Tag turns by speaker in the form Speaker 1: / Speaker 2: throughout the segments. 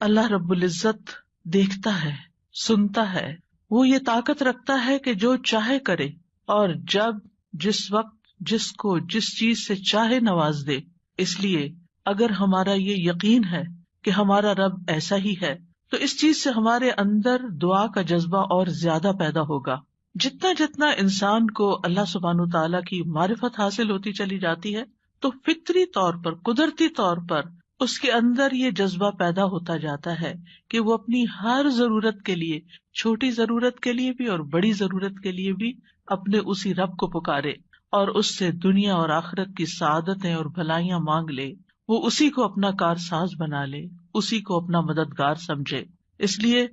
Speaker 1: اللہ رب العزت دیکھتا ہے، سنتا ہے، وہ یہ طاقت رکھتا ہے کہ جو چاہے کرے اور جب، جس وقت، جس کو جس چیز سے چاہے نواز دے۔ اس لیے اگر ہمارا یہ یقین ہے کہ ہمارا رب ایسا ہی ہے تو اس چیز سے ہمارے اندر دعا کا جذبہ اور زیادہ پیدا ہوگا۔ جتنا جتنا انسان کو اللہ سبحانہ تعالیٰ کی معرفت حاصل ہوتی چلی جاتی ہے تو فطری طور پر، قدرتی طور پر اس کے اندر یہ جذبہ پیدا ہوتا جاتا ہے کہ وہ اپنی ہر ضرورت کے لیے، چھوٹی ضرورت کے لیے بھی اور بڑی ضرورت کے لیے بھی اپنے اسی رب کو پکارے اور اس سے دنیا اور آخرت کی سعادتیں اور بھلائیاں مانگ لے۔ وہ اسی کو اپنا کارساز بنا لے، اسی کو اپنا مددگار سمجھے۔ اس لیے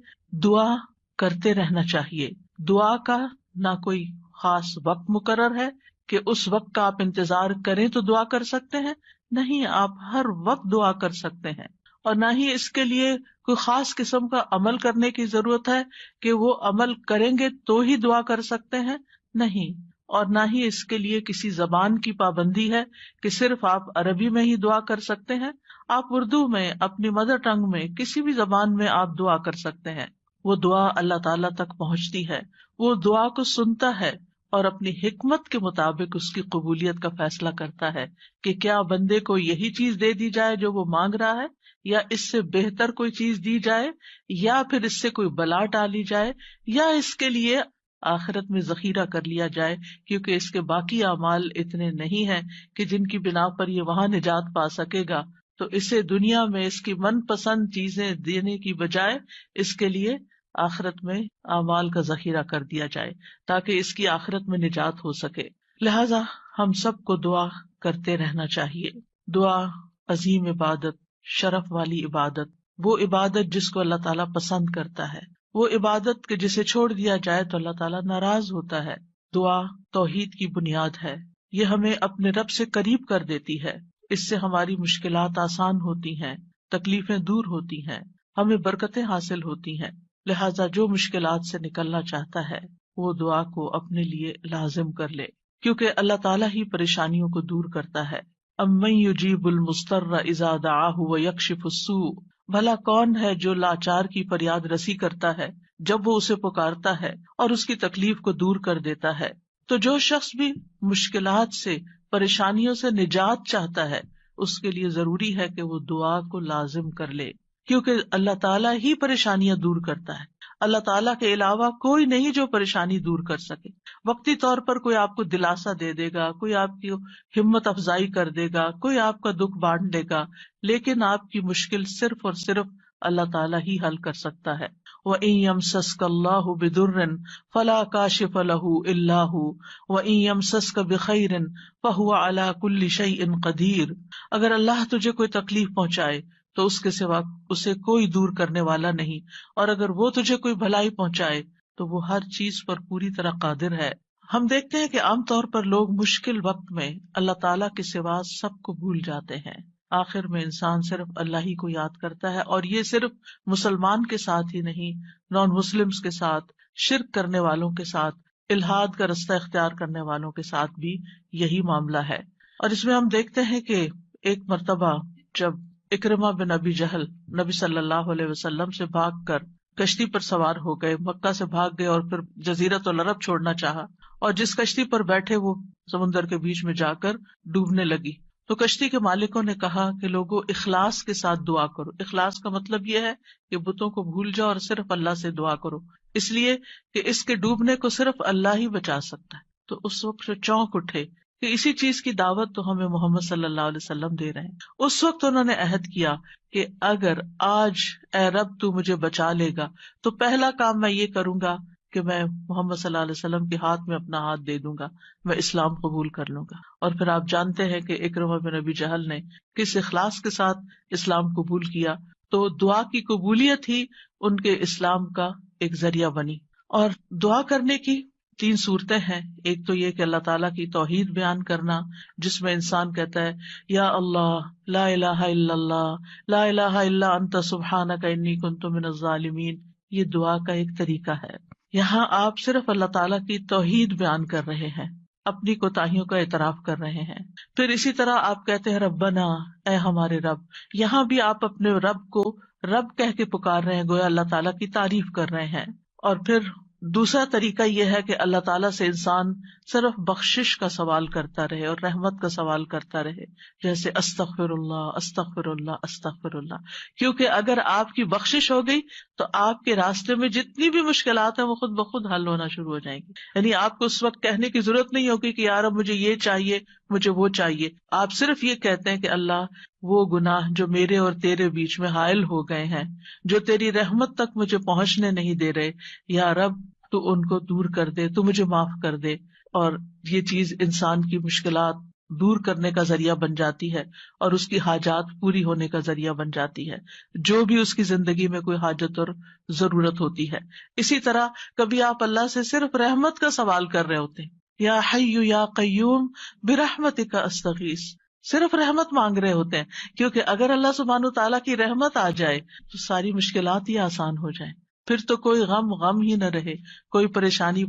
Speaker 1: دعا کرتے رہنا چاہیے۔ دعا کا نہ کوئی خاص وقت مقرر ہے کہ اس وقت کا آپ انتظار کریں تو دعا کر سکتے ہیں، نہیں، آپ ہر وقت دعا کر سکتے ہیں۔ اور نہ ہی اس کے لیے کوئی خاص قسم کا عمل کرنے کی ضرورت ہے کہ وہ عمل کریں گے تو ہی دعا کر سکتے ہیں، نہیں۔ اور نہ ہی اس کے لیے کسی زبان کی پابندی ہے کہ صرف آپ عربی میں ہی دعا کر سکتے ہیں۔ آپ اردو میں، اپنی مدر ٹنگ میں، کسی بھی زبان میں آپ دعا کر سکتے ہیں۔ وہ دعا اللہ تعالیٰ تک پہنچتی ہے، وہ دعا کو سنتا ہے اور اپنی حکمت کے مطابق اس کی قبولیت کا فیصلہ کرتا ہے کہ کیا بندے کو یہی چیز دے دی جائے جو وہ مانگ رہا ہے، یا اس سے بہتر کوئی چیز دی جائے، یا پھر اس سے کوئی بلا ٹالی جائے، یا اس کے لیے آخرت میں ذخیرہ کر لیا جائے، کیونکہ اس کے باقی اعمال اتنے نہیں ہیں کہ جن کی بنا پر یہ وہاں نجات پا سکے گا، تو اسے دنیا میں اس کی من پسند چیزیں دینے کی بجائے اس کے لیے آخرت میں اعمال کا ذخیرہ کر دیا جائے تاکہ اس کی آخرت میں نجات ہو سکے۔ لہذا ہم سب کو دعا کرتے رہنا چاہیے۔ دعا عظیم عبادت، شرف والی عبادت، وہ عبادت جس کو اللہ تعالیٰ پسند کرتا ہے، وہ عبادت کہ جسے چھوڑ دیا جائے تو اللہ تعالیٰ ناراض ہوتا ہے۔ دعا توحید کی بنیاد ہے، یہ ہمیں اپنے رب سے قریب کر دیتی ہے، اس سے ہماری مشکلات آسان ہوتی ہیں، تکلیفیں دور ہوتی ہیں، ہمیں برکتیں حاصل ہوتی ہیں۔ لہذا جو مشکلات سے نکلنا چاہتا ہے وہ دعا کو اپنے لیے لازم کر لے، کیونکہ اللہ تعالیٰ ہی پریشانیوں کو دور کرتا ہے۔ امن یجیب المضطر اذا دعاہ ویکشف السوء، بھلا کون ہے جو لاچار کی فریاد رسی کرتا ہے جب وہ اسے پکارتا ہے اور اس کی تکلیف کو دور کر دیتا ہے۔ تو جو شخص بھی مشکلات سے، پریشانیوں سے نجات چاہتا ہے اس کے لیے ضروری ہے کہ وہ دعا کو لازم کر لے، کیونکہ اللہ تعالیٰ ہی پریشانیاں دور کرتا ہے۔ اللہ تعالیٰ کے علاوہ کوئی نہیں جو پریشانی دور کر سکے۔ وقتی طور پر کوئی آپ کو دلاسا دے دے گا، کوئی آپ کی ہمت افزائی کر دے گا، کوئی آپ کا دکھ بانٹ دے گا، لیکن آپ کی مشکل صرف اور صرف اللہ تعالیٰ ہی حل کر سکتا ہے۔ وَإِن يَمْسَسْكَ اللَّهُ بِضُرٍّ فَلَا كَاشِفَ لَهُ إِلَّا هُوَ وَإِن يَمْسَسْكَ بِخَيْرٍ فَهُوَ عَلَى كُلِّ شَيْءٍ قَدِيرٌ، اگر اللہ تجھے کوئی تکلیف پہنچائے تو اس کے سوا اسے کوئی دور کرنے والا نہیں، اور اگر وہ تجھے کوئی بھلائی پہنچائے تو وہ ہر چیز پر پوری طرح قادر ہے۔ ہم دیکھتے ہیں کہ عام طور پر لوگ مشکل وقت میں اللہ تعالیٰ کے سوا سب کو بھول جاتے ہیں، آخر میں انسان صرف اللہ ہی کو یاد کرتا ہے، اور یہ صرف مسلمان کے ساتھ ہی نہیں، نان مسلمز کے ساتھ، شرک کرنے والوں کے ساتھ، الحاد کا رستہ اختیار کرنے والوں کے ساتھ بھی یہی معاملہ ہے۔ اور اس میں ہم دیکھتے ہیں کہ ایک مرتبہ جب اکرمہ بن ابی جہل نبی صلی اللہ علیہ وسلم سے بھاگ کر کشتی پر سوار ہو گئے، مکہ سے بھاگ گئے اور پھر جزیرۃ العرب چھوڑنا چاہا، اور جس کشتی پر بیٹھے وہ سمندر کے بیچ میں جا کر ڈوبنے لگی، تو کشتی کے مالکوں نے کہا کہ لوگوں اخلاص کے ساتھ دعا کرو۔ اخلاص کا مطلب یہ ہے کہ بتوں کو بھول جاؤ اور صرف اللہ سے دعا کرو، اس لیے کہ اس کے ڈوبنے کو صرف اللہ ہی بچا سکتا ہے۔ تو اس وقت وہ چونک اٹھے کہ اسی چیز کی دعوت تو ہمیں محمد صلی اللہ علیہ وسلم دے رہے ہیں۔ اس وقت انہوں نے عہد کیا کہ اگر آج اے رب تو مجھے بچا لے گا تو پہلا کام میں یہ کروں گا کہ میں محمد صلی اللہ علیہ وسلم کے ہاتھ میں اپنا ہاتھ دے دوں گا، میں اسلام قبول کر لوں گا۔ اور پھر آپ جانتے ہیں کہ اکرمہ بن ابی جہل نے کس اخلاص کے ساتھ اسلام قبول کیا، تو دعا کی قبولیت ہی ان کے اسلام کا ایک ذریعہ بنی۔ اور دعا کرنے کی 3 صورتیں ہیں۔ ایک تو یہ کہ اللہ تعالیٰ کی توحید بیان کرنا، جس میں انسان کہتا ہے یا اللہ لا الہ الا اللہ لا الہ الا انت سبحانک انی کنت من الظالمین، یہ دعا کا ایک طریقہ ہے۔ یہاں آپ صرف اللہ تعالیٰ کی توحید بیان کر رہے ہیں، اپنی کوتاہیوں کا اعتراف کر رہے ہیں. پھر اسی طرح آپ کہتے ہیں ربنا، اے ہمارے رب. یہاں بھی آپ اپنے رب کو رب کہہ کے پکار رہے ہیں، گویا اللہ تعالیٰ کی تعریف کر رہے ہیں. اور پھر دوسرا طریقہ یہ ہے کہ اللہ تعالیٰ سے انسان صرف بخشش کا سوال کرتا رہے اور رحمت کا سوال کرتا رہے، جیسے استغفر اللہ استغفر اللہ استغفر اللہ. کیونکہ اگر آپ کی بخشش ہو گئی تو آپ کے راستے میں جتنی بھی مشکلات ہیں وہ خود بخود حل ہونا شروع ہو جائیں گی. یعنی آپ کو اس وقت کہنے کی ضرورت نہیں ہوگی کہ یار اب مجھے یہ چاہیے، مجھے وہ چاہیے. آپ صرف یہ کہتے ہیں کہ اللہ وہ گناہ جو میرے اور تیرے بیچ میں حائل ہو گئے ہیں، جو تیری رحمت تک مجھے پہنچنے نہیں دے رہے، یا رب تو ان کو دور کر دے، تو مجھے معاف کر دے. اور یہ چیز انسان کی مشکلات دور کرنے کا ذریعہ بن جاتی ہے اور اس کی حاجات پوری ہونے کا ذریعہ بن جاتی ہے، جو بھی اس کی زندگی میں کوئی حاجت اور ضرورت ہوتی ہے. اسی طرح کبھی آپ اللہ سے صرف رحمت کا سوال کر رہے ہوتے ہیں، یا حی یا قیوم برحمتک استغیث، صرف رحمت مانگ رہے ہوتے ہیں. کیونکہ اگر اللہ سبحانہ تعالیٰ کی رحمت آ جائے تو ساری مشکلات ہی آسان ہو جائیں، پھر تو کوئی غم ہی نہ رہے، کوئی پریشانی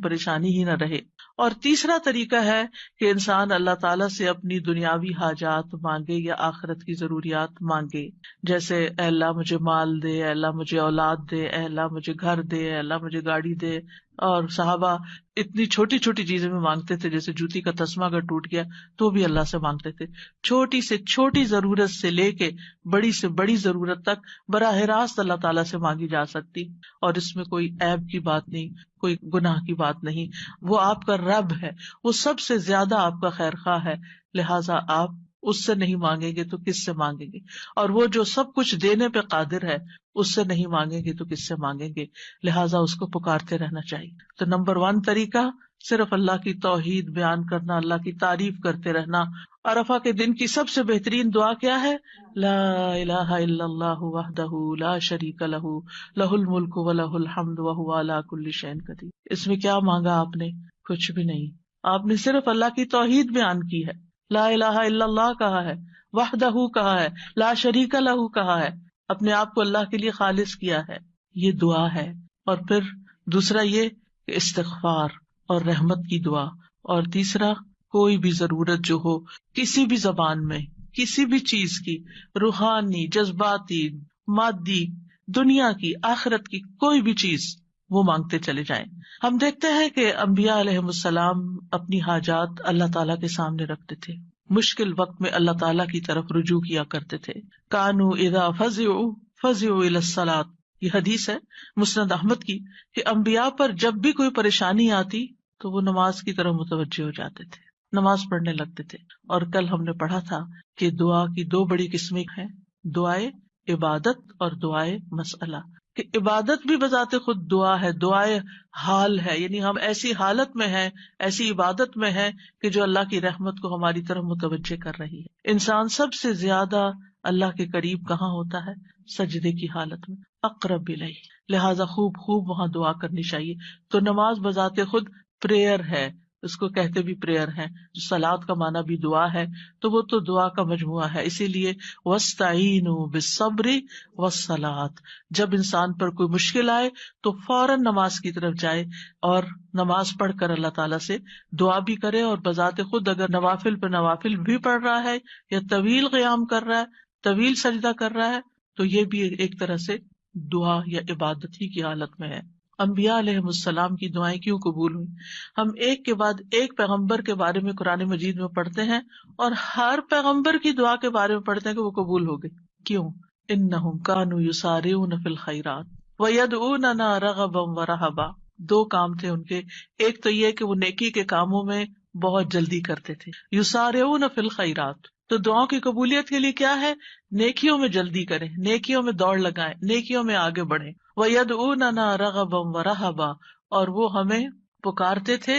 Speaker 1: ہی نہ رہے. اور تیسرا طریقہ ہے کہ انسان اللہ تعالیٰ سے اپنی دنیاوی حاجات مانگے یا آخرت کی ضروریات مانگے، جیسے اے اللہ مجھے مال دے، اے اللہ مجھے اولاد دے، اے اللہ مجھے گھر دے، اے اللہ مجھے گاڑی دے. اور صحابہ اتنی چھوٹی چھوٹی چیزیں بھی مانگتے تھے، جیسے جوتی کا تسمہ اگر ٹوٹ گیا تو بھی اللہ سے مانگتے تھے. چھوٹی سے چھوٹی ضرورت سے لے کے بڑی سے بڑی ضرورت تک براہ راست اللہ تعالیٰ سے مانگی جا سکتی، اور اس میں کوئی عیب کی بات نہیں، کوئی گناہ کی بات نہیں. وہ آپ کا رب ہے، وہ سب سے زیادہ آپ کا خیر خواہ ہے، لہٰذا آپ اس سے نہیں مانگیں گے تو کس سے مانگیں گے؟ اور وہ جو سب کچھ دینے پہ قادر ہے، اس سے نہیں مانگیں گے تو کس سے مانگیں گے؟ لہٰذا اس کو پکارتے رہنا چاہیے. تو نمبر 1 طریقہ صرف اللہ کی توحید بیان کرنا، اللہ کی تعریف کرتے رہنا. عرفہ کے دن کی سب سے بہترین دعا کیا ہے؟ لا الہ الا اللہ وحدہ لا شریک لہ لہ الملک ولہ الحمد وہو علی کل شیء قدیر. اس میں کیا مانگا آپ نے؟ کچھ بھی نہیں. آپ نے صرف اللہ کی توحید بیان کی ہے، لا الہ الا اللہ کہا ہے، وحدہ کہا ہے، لا شریک لہ کہا ہے، اپنے آپ کو اللہ کے لیے خالص کیا ہے. یہ دعا ہے. اور پھر دوسرا یہ کہ استغفار اور رحمت کی دعا. اور تیسرا کوئی بھی ضرورت جو ہو کسی بھی زبان میں، کسی بھی چیز کی، روحانی، جذباتی، مادی، دنیا کی، آخرت کی، کوئی بھی چیز وہ مانگتے چلے جائیں. ہم دیکھتے ہیں کہ انبیاء علیہم السلام اپنی حاجات اللہ تعالیٰ کے سامنے رکھتے تھے، مشکل وقت میں اللہ تعالیٰ کی طرف رجوع کیا کرتے تھے. کانوا اذا فزعوا الی الصلاۃ، یہ حدیث ہے مسند احمد کی، کہ انبیاء پر جب بھی کوئی پریشانی آتی تو وہ نماز کی طرف متوجہ ہو جاتے تھے، نماز پڑھنے لگتے تھے. اور کل ہم نے پڑھا تھا کہ دعا کی 2 بڑی قسمیں ہیں، دعائے عبادت اور دعائے مسئلہ. کہ عبادت بھی بذات خود دعا ہے، دعائے حال ہے، یعنی ہم ایسی حالت میں ہیں، ایسی عبادت میں ہیں کہ جو اللہ کی رحمت کو ہماری طرف متوجہ کر رہی ہے. انسان سب سے زیادہ اللہ کے قریب کہاں ہوتا ہے؟ سجدے کی حالت میں، اقرب الیہ. لہٰذا خوب وہاں دعا کرنی چاہیے. تو نماز بذات خود پریئر ہے، اس کو کہتے بھی پریئر ہے. صلاۃ کا معنی بھی دعا ہے، تو وہ تو دعا کا مجموعہ ہے. اسی لیے وَاسْتَعِینُوا بِالصَّبْرِ وَالصَّلَاۃِ، جب انسان پر کوئی مشکل آئے تو فوراً نماز کی طرف جائے اور نماز پڑھ کر اللہ تعالیٰ سے دعا بھی کرے. اور بذات خود اگر نوافل پہ نوافل بھی پڑھ رہا ہے یا طویل قیام کر رہا ہے، طویل سجدہ کر رہا ہے، تو یہ بھی ایک طرح سے دعا یا عبادت ہی کی حالت میں ہے. انبیاء علیہم السلام کی دعائیں کیوں قبول ہوئی؟ ہم ایک کے بعد ایک پیغمبر کے بارے میں قرآن مجید میں پڑھتے ہیں، اور ہر پیغمبر کی دعا کے بارے میں پڑھتے ہیں کہ وہ قبول ہو گئی. کیوں؟ انہم کانوا یسارعون فی الخیرات ویدعوننا رغبا ورہبا. 2 کام تھے ان کے. ایک تو یہ کہ وہ نیکی کے کاموں میں بہت جلدی کرتے تھے، یسارعون فی الخیرات. تو دعاؤں کی قبولیت کے لیے کیا ہے؟ نیکیوں میں جلدی کریں، نیکیوں میں دوڑ لگائیں، نیکیوں میں آگے بڑھیں. وَيَدْعُونَنَا رَغَبًا وَرَهَبًا، اور وہ ہمیں پکارتے تھے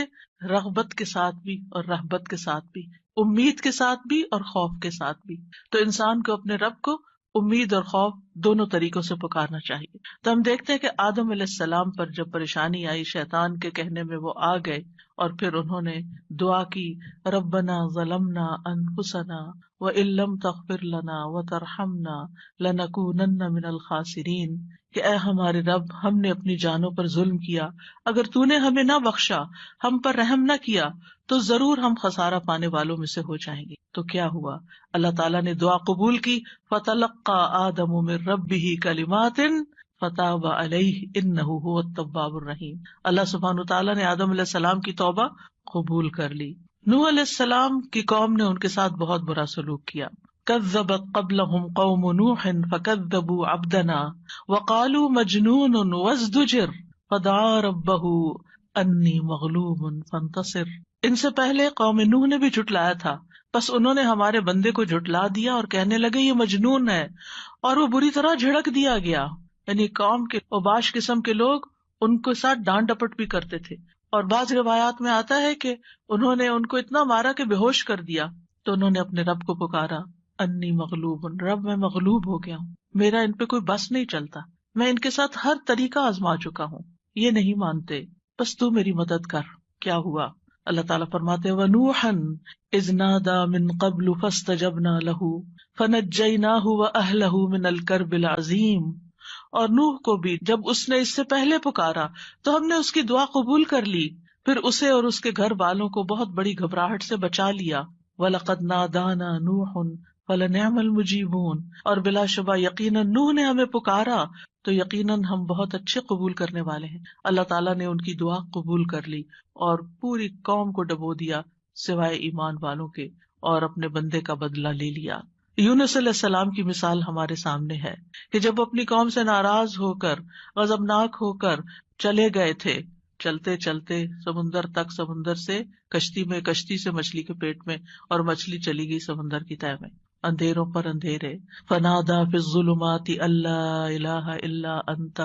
Speaker 1: رغبت کے ساتھ بھی اور رہبت کے ساتھ بھی، امید کے ساتھ بھی اور خوف کے ساتھ بھی. تو انسان کو اپنے رب کو امید اور خوف دونوں طریقوں سے پکارنا چاہیے. تو ہم دیکھتے ہیں کہ آدم علیہ السلام پر جب پریشانی آئی، شیطان کے کہنے میں وہ آ گئے اور پھر انہوں نے دعا کی، ربنا ظلمنا انفسنا وان لم تغفر لنا وترحمنا لنکونن من الخاسرین، کہ اے ہمارے رب، ہم نے اپنی جانوں پر ظلم کیا، اگر تو نے ہمیں نہ بخشا، ہم پر رحم نہ کیا، تو ضرور ہم خسارہ پانے والوں میں سے ہو جائیں گے. تو کیا ہوا؟ اللہ تعالیٰ نے دعا قبول کی. فَتَلَقَّى آدَمُ مِن رَبِّهِ كَلِمَاتٍ فَتَابَ عَلَيْهِ إِنَّهُ هُوَ التَّوَّابُ الرَّحِيمُ. اللہ سبحانہ تعالیٰ نے آدم علیہ السلام کی توبہ قبول کر لی. نوح علیہ السلام کی قوم نے ان کے ساتھ بہت برا سلوک کیا. كذبت قبلهم قوم نوح فكذبوا عبدنا وقالوا مجنون وازدجر فدعا ربه انی مغلوب فانتصر. ان سے پہلے قوم نوح نے بھی جھٹلایا تھا، بس انہوں نے ہمارے بندے کو جھٹلا دیا اور کہنے لگے یہ مجنون ہے، اور وہ بری طرح جھڑک دیا گیا. یعنی قوم کے اوباش قسم کے لوگ ان کے ساتھ ڈانٹ ڈپٹ بھی کرتے تھے. اور بعض روایات میں آتا ہے کہ انہوں نے ان کو اتنا مارا کہ بے ہوش کر دیا. تو انہوں نے اپنے رب کو پکارا، انی مغلوب، رب میں مغلوب ہو گیا ہوں، میرا ان پہ کوئی بس نہیں چلتا، میں ان کے ساتھ ہر طریقہ آزما چکا ہوں، یہ نہیں مانتے، بس تو میری مدد کر. کیا ہوا؟ اللہ تعالیٰ فرماتے ہیں وَنُوحًا إِذْ نَادَى مِن قَبْلُ فَاسْتَجَبْنَا لَهُ فَنَجَّيْنَاهُ وَأَهْلَهُ مِنَ الْكَرْبِ الْعَظِيمِ. اور نوح کو بھی جب اس نے اس سے پہلے پکارا تو ہم نے اس کی دعا قبول کر لی، پھر اسے اور اس کے گھر والوں کو بہت بڑی گھبراہٹ سے بچا لیا. وَلَقَدْ نَادَانَا نُوحٌ فَلَنِعْمَ الْمُجِيبُونَ. اور بلا شبہ یقیناً نوح نے ہمیں پکارا تو یقیناً ہم بہت اچھے قبول کرنے والے ہیں. اللہ تعالیٰ نے ان کی دعا قبول کر لی اور پوری قوم کو ڈبو دیا سوائے ایمان والوں کے، اور اپنے بندے کا بدلہ لے لیا. یونس علیہ السلام کی مثال ہمارے سامنے ہے کہ جب اپنی قوم سے ناراض ہو کر، غضبناک ہو کر چلے گئے تھے، چلتے چلتے سمندر تک، سمندر سے کشتی میں، کشتی سے مچھلی کے پیٹ میں، اور مچھلی چلی گئی سمندر کی تہہ میں، اندھیروں پر اندھیرے. فنادا فی الظلمات اللہ الہ الا انت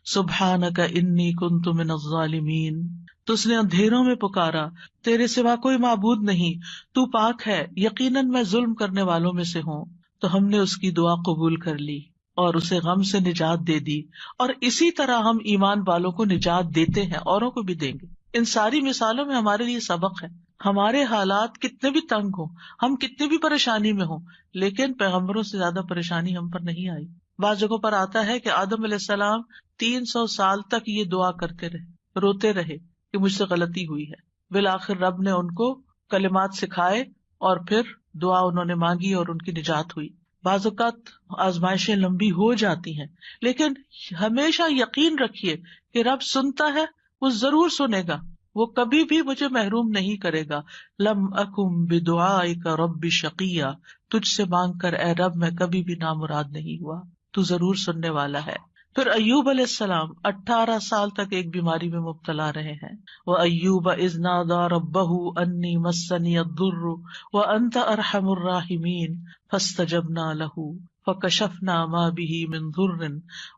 Speaker 1: سبحانک انی کنت من الظالمین. تو اس نے اندھیروں میں پکارا، تیرے سوا کوئی معبود نہیں، تو پاک ہے، یقیناً میں ظلم کرنے والوں میں سے ہوں. تو ہم نے اس کی دعا قبول کر لی اور اسے غم سے نجات دے دی، اور اسی طرح ہم ایمان والوں کو نجات دیتے ہیں، اوروں کو بھی دیں گے. ان ساری مثالوں میں ہمارے لیے سبق ہے. ہمارے حالات کتنے بھی تنگ ہوں، ہم کتنی بھی پریشانی میں ہوں، لیکن پیغمبروں سے زیادہ پریشانی ہم پر نہیں آئی. بعض جگہوں پر آتا ہے کہ آدم علیہ السلام 300 سال تک یہ دعا کرتے رہے، روتے رہے کہ مجھ سے غلطی ہوئی ہے. بالآخر رب نے ان کو کلمات سکھائے اور پھر دعا انہوں نے مانگی اور ان کی نجات ہوئی. بعض اوقات آزمائشیں لمبی ہو جاتی ہیں، لیکن ہمیشہ یقین رکھیے کہ رب سنتا ہے، وہ ضرور سنے گا، وہ کبھی بھی مجھے محروم نہیں کرے گا. لم اکم بدعائک رب شقیہ، تجھ سے مانگ کر اے رب میں کبھی بھی نامراد نہیں ہوا، تو ضرور سننے والا ہے. پھر ایوب علیہ السلام 18 سال تک ایک بیماری میں مبتلا رہے ہیں. وَأَيُّوبَ إِذْ نَادَى رَبَّهُ أَنِّي مَسَّنِيَ الضُّرُّ وَأَنْتَ أَرْحَمُ الرَّاحِمِينَ فَاسْتَجَبْنَا لَهُ فَكَشَفْنَا مَا بِهِ مِنْ ضُرٍّ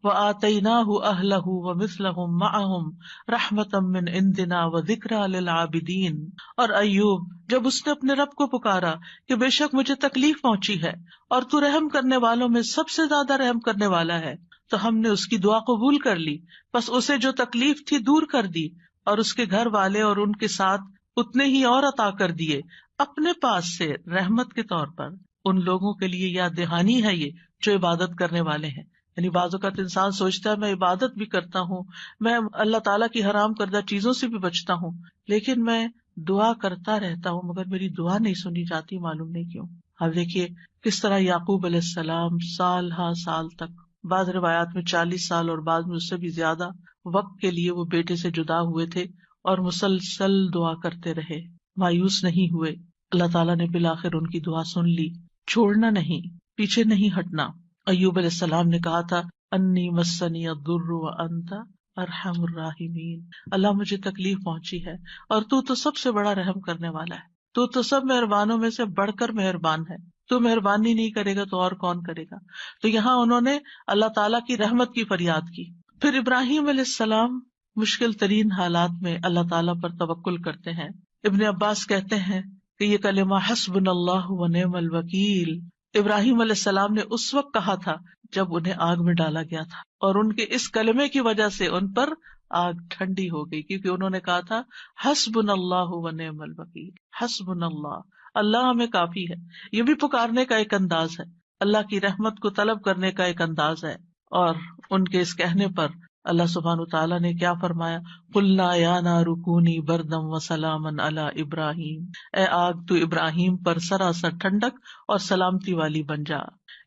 Speaker 1: وَآتَيْنَاهُ أَهْلَهُ وَمِثْلَهُمْ مَعَهُمْ رَحْمَةً مِّنْ عِنْدِنَا وَذِكْرَىٰ لِلْعَابِدِينَ. اور ایوب جب اس نے اپنے رب کو پکارا کہ بے شک مجھے تکلیف پہنچی ہے اور تو رحم کرنے والوں میں سب سے زیادہ رحم کرنے والا ہے، تو ہم نے اس کی دعا قبول کر لی، بس اسے جو تکلیف تھی دور کر دی، اور اس کے گھر والے اور ان کے ساتھ اتنے ہی اور عطا کر دیے اپنے پاس سے رحمت کے طور پر. ان لوگوں کے لیے یاد دہانی ہے یہ جو عبادت کرنے والے ہیں. یعنی بعض اوقات انسان سوچتا ہے میں عبادت بھی کرتا ہوں، میں اللہ تعالیٰ کی حرام کردہ چیزوں سے بھی بچتا ہوں، لیکن میں دعا کرتا رہتا ہوں مگر میری دعا نہیں سنی جاتی، معلوم نہیں کیوں. اب دیکھیے کس طرح یعقوب علیہ السلام سال ہا سال تک، بعض روایات میں 40 سال اور بعض میں اس سے بھی زیادہ وقت کے لیے وہ بیٹے سے جدا ہوئے تھے، اور مسلسل دعا کرتے رہے، مایوس نہیں ہوئے. اللہ تعالیٰ نے بالآخر ان کی دعا سن لی. چھوڑنا نہیں، پیچھے نہیں ہٹنا. ایوب علیہ السلام نے کہا تھا انی مسنی الضر وانت ارحم الراحمین، اللہ مجھے تکلیف پہنچی ہے اور تو سب سے بڑا رحم کرنے والا ہے، تو سب مہربانوں میں سے بڑھ کر مہربان ہے، تو مہربانی نہیں کرے گا تو اور کون کرے گا. تو یہاں انہوں نے اللہ تعالیٰ کی رحمت کی فریاد کی. پھر ابراہیم علیہ السلام مشکل ترین حالات میں اللہ تعالیٰ پر توکل کرتے ہیں. ابن عباس کہتے ہیں کہ یہ کلمہ حسبنا اللہ و نعم الوکیل ابراہیم علیہ السلام نے اس وقت کہا تھا جب انہیں آگ میں ڈالا گیا تھا، اور ان کے اس کلمے کی وجہ سے ان پر آگ ٹھنڈی ہو گئی، کیونکہ انہوں نے کہا تھا حسبنا اللہ و نعم الوکیل، حسبنا اللہ، اللہ ہمیں کافی ہے۔ یہ بھی پکارنے کا ایک انداز ہے، اللہ کی رحمت کو طلب کرنے کا ایک انداز ہے۔ اور ان کے اس کہنے پر اللہ سبحانہ تعالیٰ نے کیا فرمایا، قلنا یا نار کونی بردم وسلاما علی ابراہیم، اے آگ تو ابراہیم پر سراسر ٹھنڈک اور سلامتی والی بن جا۔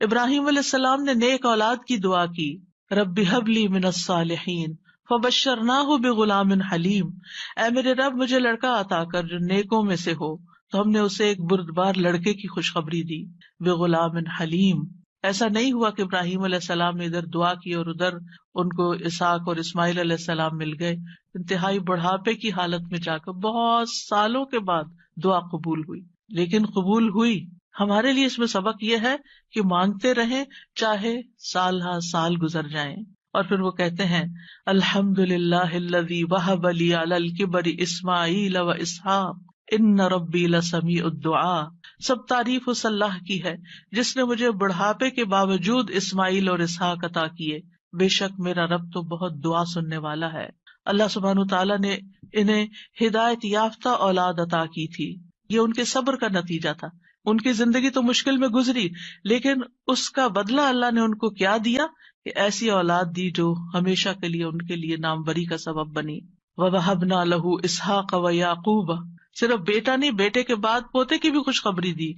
Speaker 1: ابراہیم علیہ السلام نے نیک اولاد کی دعا کی، رب ہب لی من الصالحین فبشرناہ بغلام حلیم، اے میرے رب مجھے لڑکا عطا کر جو نیکوں میں سے ہو، تو ہم نے اسے ایک بردبار لڑکے کی خوشخبری دی، بغلام حلیم۔ ایسا نہیں ہوا کہ ابراہیم علیہ السلام نے ادھر دعا کی اور ادھر ان کو اسحاق اور اسماعیل علیہ السلام مل گئے، انتہائی بڑھاپے کی حالت میں جا کر بہت سالوں کے بعد دعا قبول ہوئی، لیکن قبول ہوئی۔ ہمارے لیے اس میں سبق یہ ہے کہ مانگتے رہیں چاہے سال ہا سال گزر جائیں۔ اور پھر وہ کہتے ہیں الحمدللہ الذی وہب لی علی الکبر اسماعیل و اسحاق ان ربی لسمیع الدعاء، سب تعریف اس اللہ کی ہے جس نے مجھے بڑھاپے کے باوجود اسماعیل اور اسحاق عطا کیے، بے شک میرا رب تو بہت دعا سننے والا ہے۔ اللہ سبحانہ تعالیٰ نے انہیں ہدایت یافتہ اولاد عطا کی تھی، یہ ان کے صبر کا نتیجہ تھا۔ ان کی زندگی تو مشکل میں گزری، لیکن اس کا بدلہ اللہ نے ان کو کیا دیا کہ ایسی اولاد دی جو ہمیشہ کے لیے ان کے لیے ناموری کا سبب بنی۔ وَوَهَبْنَا لَهُ إِسْحَاقَ وَيَعْقُوبَ، صرف بیٹا نہیں، بیٹے کے بعد پوتے کی بھی خوشخبری دی۔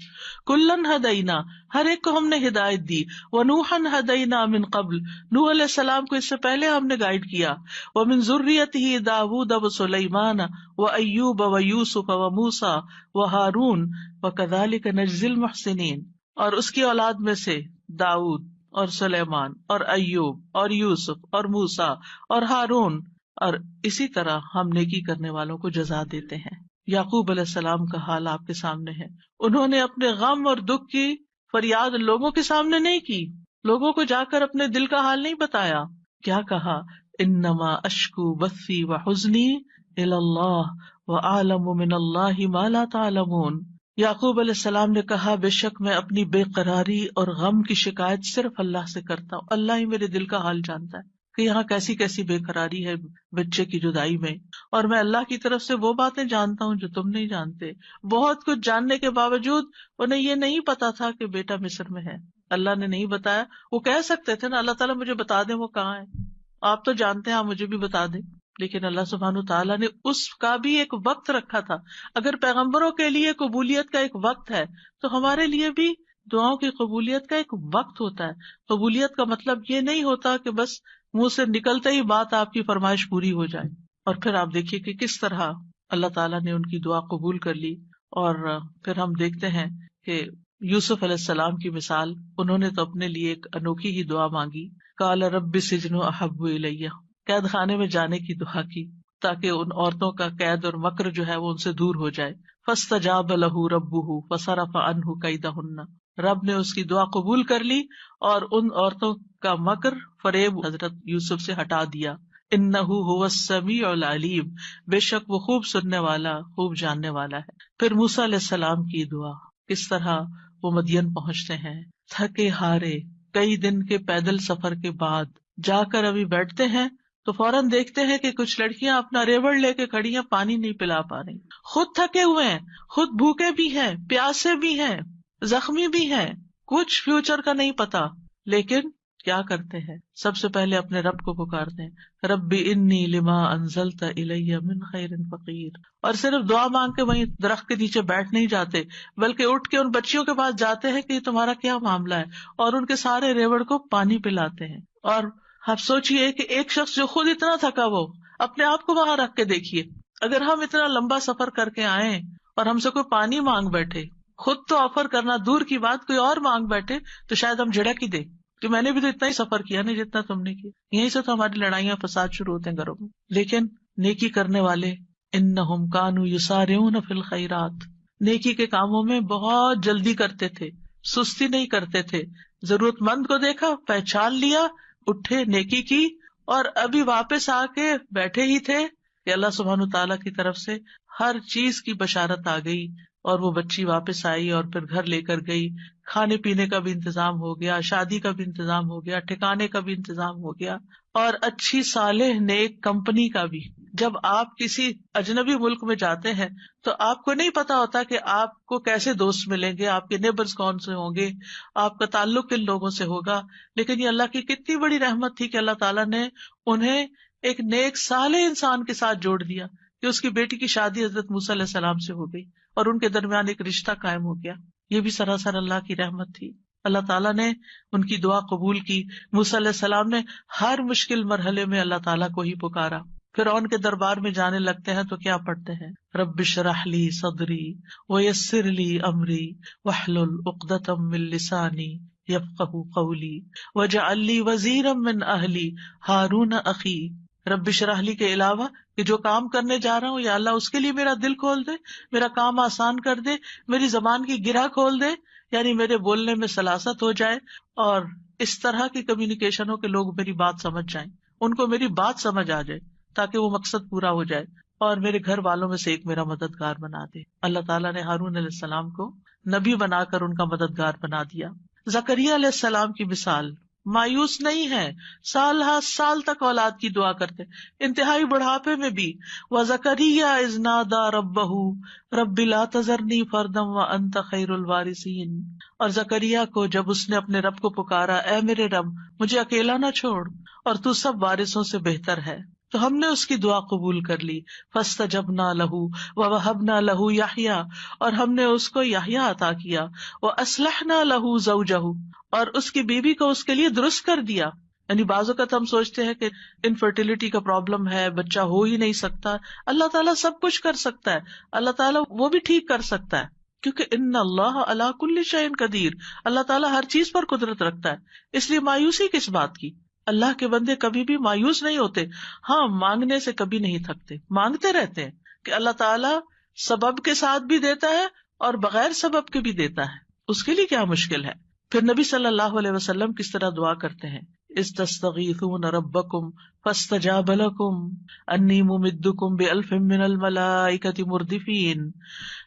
Speaker 1: کلن ہدینا، ہر ایک کو ہم نے ہدایت دی۔ ونوحا ہدینا من قبل، نوح علیہ السلام کو اس سے پہلے ہم نے گائیڈ کیا۔ ومن ذریتہ داود وسلیمان وایوب ویوسف وموسیٰ وہارون وکذلک نجزی المحسنین، اور اس کی اولاد میں سے داؤد اور سلیمان اور ایوب اور یوسف اور موسیٰ اور ہارون، اور اسی طرح ہم نیکی کرنے والوں کو جزا دیتے ہیں۔ یعقوب علیہ السلام کا حال آپ کے سامنے ہے، انہوں نے اپنے غم اور دکھ کی فریاد لوگوں کے سامنے نہیں کی، لوگوں کو جا کر اپنے دل کا حال نہیں بتایا۔ کیا کہا، انما اشکو بثی وحزنی الی اللہ واعلم من اللہ ما لا تعلمون۔ یعقوب علیہ السلام نے کہا، بے شک میں اپنی بے قراری اور غم کی شکایت صرف اللہ سے کرتا ہوں، اللہ ہی میرے دل کا حال جانتا ہے کہ یہاں کیسی کیسی بے قراری ہے بچے کی جدائی میں، اور میں اللہ کی طرف سے وہ باتیں جانتا ہوں جو تم نہیں جانتے۔ بہت کچھ جاننے کے باوجود انہیں یہ نہیں پتا تھا کہ بیٹا مصر میں ہے، اللہ نے نہیں بتایا۔ وہ کہہ سکتے تھے نا، اللہ تعالیٰ مجھے بتا دیں وہ کہاں ہے، آپ تو جانتے ہیں، آپ مجھے بھی بتا دیں، لیکن اللہ سبحانہ تعالیٰ نے اس کا بھی ایک وقت رکھا تھا۔ اگر پیغمبروں کے لیے قبولیت کا ایک وقت ہے تو ہمارے لیے بھی دعاؤں کی قبولیت کا ایک وقت ہوتا ہے۔ قبولیت کا مطلب یہ نہیں ہوتا کہ بس منہ سے نکلتے ہی بات آپ کی فرمائش پوری ہو جائے۔ اور پھر آپ دیکھیے کہ کس طرح اللہ تعالیٰ نے ان کی دعا قبول کر لی۔ اور پھر ہم دیکھتے ہیں کہ یوسف علیہ السلام کی مثال، انہوں نے تو اپنے لیے ایک انوکھی ہی دعا مانگی، قال رب السجن احب الی، قید خانے میں جانے کی دعا کی تاکہ ان عورتوں کا قید اور مکر جو ہے وہ ان سے دور ہو جائے۔ فاستجاب له ربه فصرف عنه کیدہن، رب نے اس کی دعا قبول کر لی اور ان عورتوں کا مکر فریب حضرت یوسف سے ہٹا دیا۔ انہ هو السمیع العلیم، بے شک وہ خوب سننے والا، خوب جاننے والا ہے۔ پھر موسیٰ علیہ السلام کی دعا، کس طرح وہ مدین پہنچتے ہیں تھکے ہارے، کئی دن کے پیدل سفر کے بعد جا کر ابھی بیٹھتے ہیں تو فوراً دیکھتے ہیں کہ کچھ لڑکیاں اپنا ریوڑ لے کے کھڑی ہیں، پانی نہیں پلا پا رہی، خود تھکے ہوئے ہیں، خود بھوکے بھی ہیں، پیاسے بھی ہیں، زخمی بھی ہیں، کچھ فیوچر کا نہیں پتا، لیکن کیا کرتے ہیں، سب سے پہلے اپنے رب کو پکارتے ہیں، رب انی لما انزلت الی من خیر فقیر، اور صرف دعا مانگ کے وہیں درخت کے نیچے بیٹھ نہیں جاتے، بلکہ اٹھ کے ان بچیوں کے پاس جاتے ہیں کہ یہ تمہارا کیا معاملہ ہے، اور ان کے سارے ریوڑ کو پانی پلاتے ہیں۔ اور آپ سوچئے کہ ایک شخص جو خود اتنا تھکا، وہ اپنے آپ کو وہاں رکھ کے دیکھیے، اگر ہم اتنا لمبا سفر کر کے آئیں اور ہم سے کوئی پانی مانگ بیٹھے، خود تو آفر کرنا دور کی بات، کوئی اور مانگ بیٹھے تو شاید ہم جھڑک ہی دیں کہ میں نے بھی تو اتنا ہی سفر کیا نہیں جتنا تم نے کیا۔ یہیں سے تو ہماری لڑائیاں فساد شروع ہوتے ہیں گھروں میں۔ لیکن نیکی کرنے والے انہم کانوا یسارعون فی الخیرات، نیکی کے کاموں میں بہت جلدی کرتے تھے، سستی نہیں کرتے تھے، ضرورت مند کو دیکھا، پہچان لیا، اٹھے، نیکی کی، اور ابھی واپس آ کے بیٹھے ہی تھے کہ اللہ سبحانہ تعالیٰ کی طرف سے ہر چیز کی بشارت آ گئی اور وہ بچی واپس آئی اور پھر گھر لے کر گئی. کھانے پینے کا بھی انتظام ہو گیا, شادی کا بھی انتظام ہو گیا, ٹھکانے کا بھی انتظام ہو گیا, اور اچھی صالح نیک کمپنی کا بھی. جب آپ کسی اجنبی ملک میں جاتے ہیں تو آپ کو نہیں پتا ہوتا کہ آپ کو کیسے دوست ملیں گے, آپ کے نیبرز کون سے ہوں گے, آپ کا تعلق کن لوگوں سے ہوگا. لیکن یہ اللہ کی کتنی بڑی رحمت تھی کہ اللہ تعالیٰ نے انہیں ایک نیک صالح انسان کے ساتھ جوڑ دیا کہ اس کی بیٹی کی شادی حضرت موسیٰ علیہ السلام سے ہو گئی اور ان کے درمیان ایک رشتہ قائم ہو گیا. یہ بھی سراسر اللہ کی رحمت تھی. اللہ تعالیٰ نے ان کی دعا قبول کی. موسیٰ علیہ السلام نے ہر مشکل مرحلے میں اللہ تعالیٰ کو ہی پکارا. فرعون کے دربار میں جانے لگتے ہیں تو کیا پڑھتے ہیں؟ رب اشرح لی صدری ویسر لی امری واحلل عقدۃ من لسانی یفقہوا قولی واجعل لی وزیرا من اہلی ہارون اخی. رب اشرح لی کے علاوہ کہ جو کام کرنے جا رہا ہوں یا اللہ اس کے لیے میرا دل کھول دے, میرا کام آسان کر دے, میری زبان کی گرہ کھول دے, یعنی میرے بولنے میں سلاست ہو جائے اور اس طرح کی کمیونیکیشن ہو کہ لوگ میری بات سمجھ جائیں, ان کو میری بات سمجھ آ جائے تاکہ وہ مقصد پورا ہو جائے, اور میرے گھر والوں میں سے ایک میرا مددگار بنا دے. اللہ تعالیٰ نے ہارون علیہ السلام کو نبی بنا کر ان کا مددگار بنا دیا. زکریا علیہ السلام کی مثال, مایوس نہیں ہے, سال ہر سال تک اولاد کی دعا کرتے, انتہائی بڑھاپے میں بھی. وَزَكَرِيَّا إِذْ نَادَىٰ رَبَّهُ رَبِّ لَا تَذَرْنِي فَرْدًا وَأَنْتَ خَيْرُ الْوَارِثِينَ. اور زکریا کو جب اس نے اپنے رب کو پکارا, اے میرے رب مجھے اکیلا نہ چھوڑ اور تو سب وارثوں سے بہتر ہے, تو ہم نے اس کی دعا قبول کر لی. فَاسْتَجَبْنَا لَهُ وَوَهَبْنَا لَهُ يَحْيَىٰ, اور ہم نے اس کو یحییٰ عطا کیا. وَأَصْلَحْنَا لَهُ زَوْجَهُ, اور اس کی بیوی کو اس کے لیے درست کر دیا. یعنی بعض اوقات ہم سوچتے ہیں کہ انفرٹیلٹی کا پرابلم ہے, بچہ ہو ہی نہیں سکتا. اللہ تعالیٰ سب کچھ کر سکتا ہے, اللہ تعالیٰ وہ بھی ٹھیک کر سکتا ہے, کیونکہ ان اللہ علی کل شیء قدیر, اللہ تعالیٰ ہر چیز پر قدرت رکھتا ہے. اس لیے مایوسی کس بات کی؟ اللہ کے بندے کبھی بھی مایوس نہیں ہوتے. ہاں, مانگنے سے کبھی نہیں تھکتے, مانگتے رہتے ہیں کہ اللہ تعالیٰ سبب کے ساتھ بھی دیتا ہے اور بغیر سبب کے بھی دیتا ہے, اس کے لیے کیا مشکل ہے. پھر نبی صلی اللہ علیہ وسلم کس طرح دعا کرتے ہیں, استستغیثون ربکم فاستجاب لکم انی ممدکم بألف من الملائکۃ مردفین.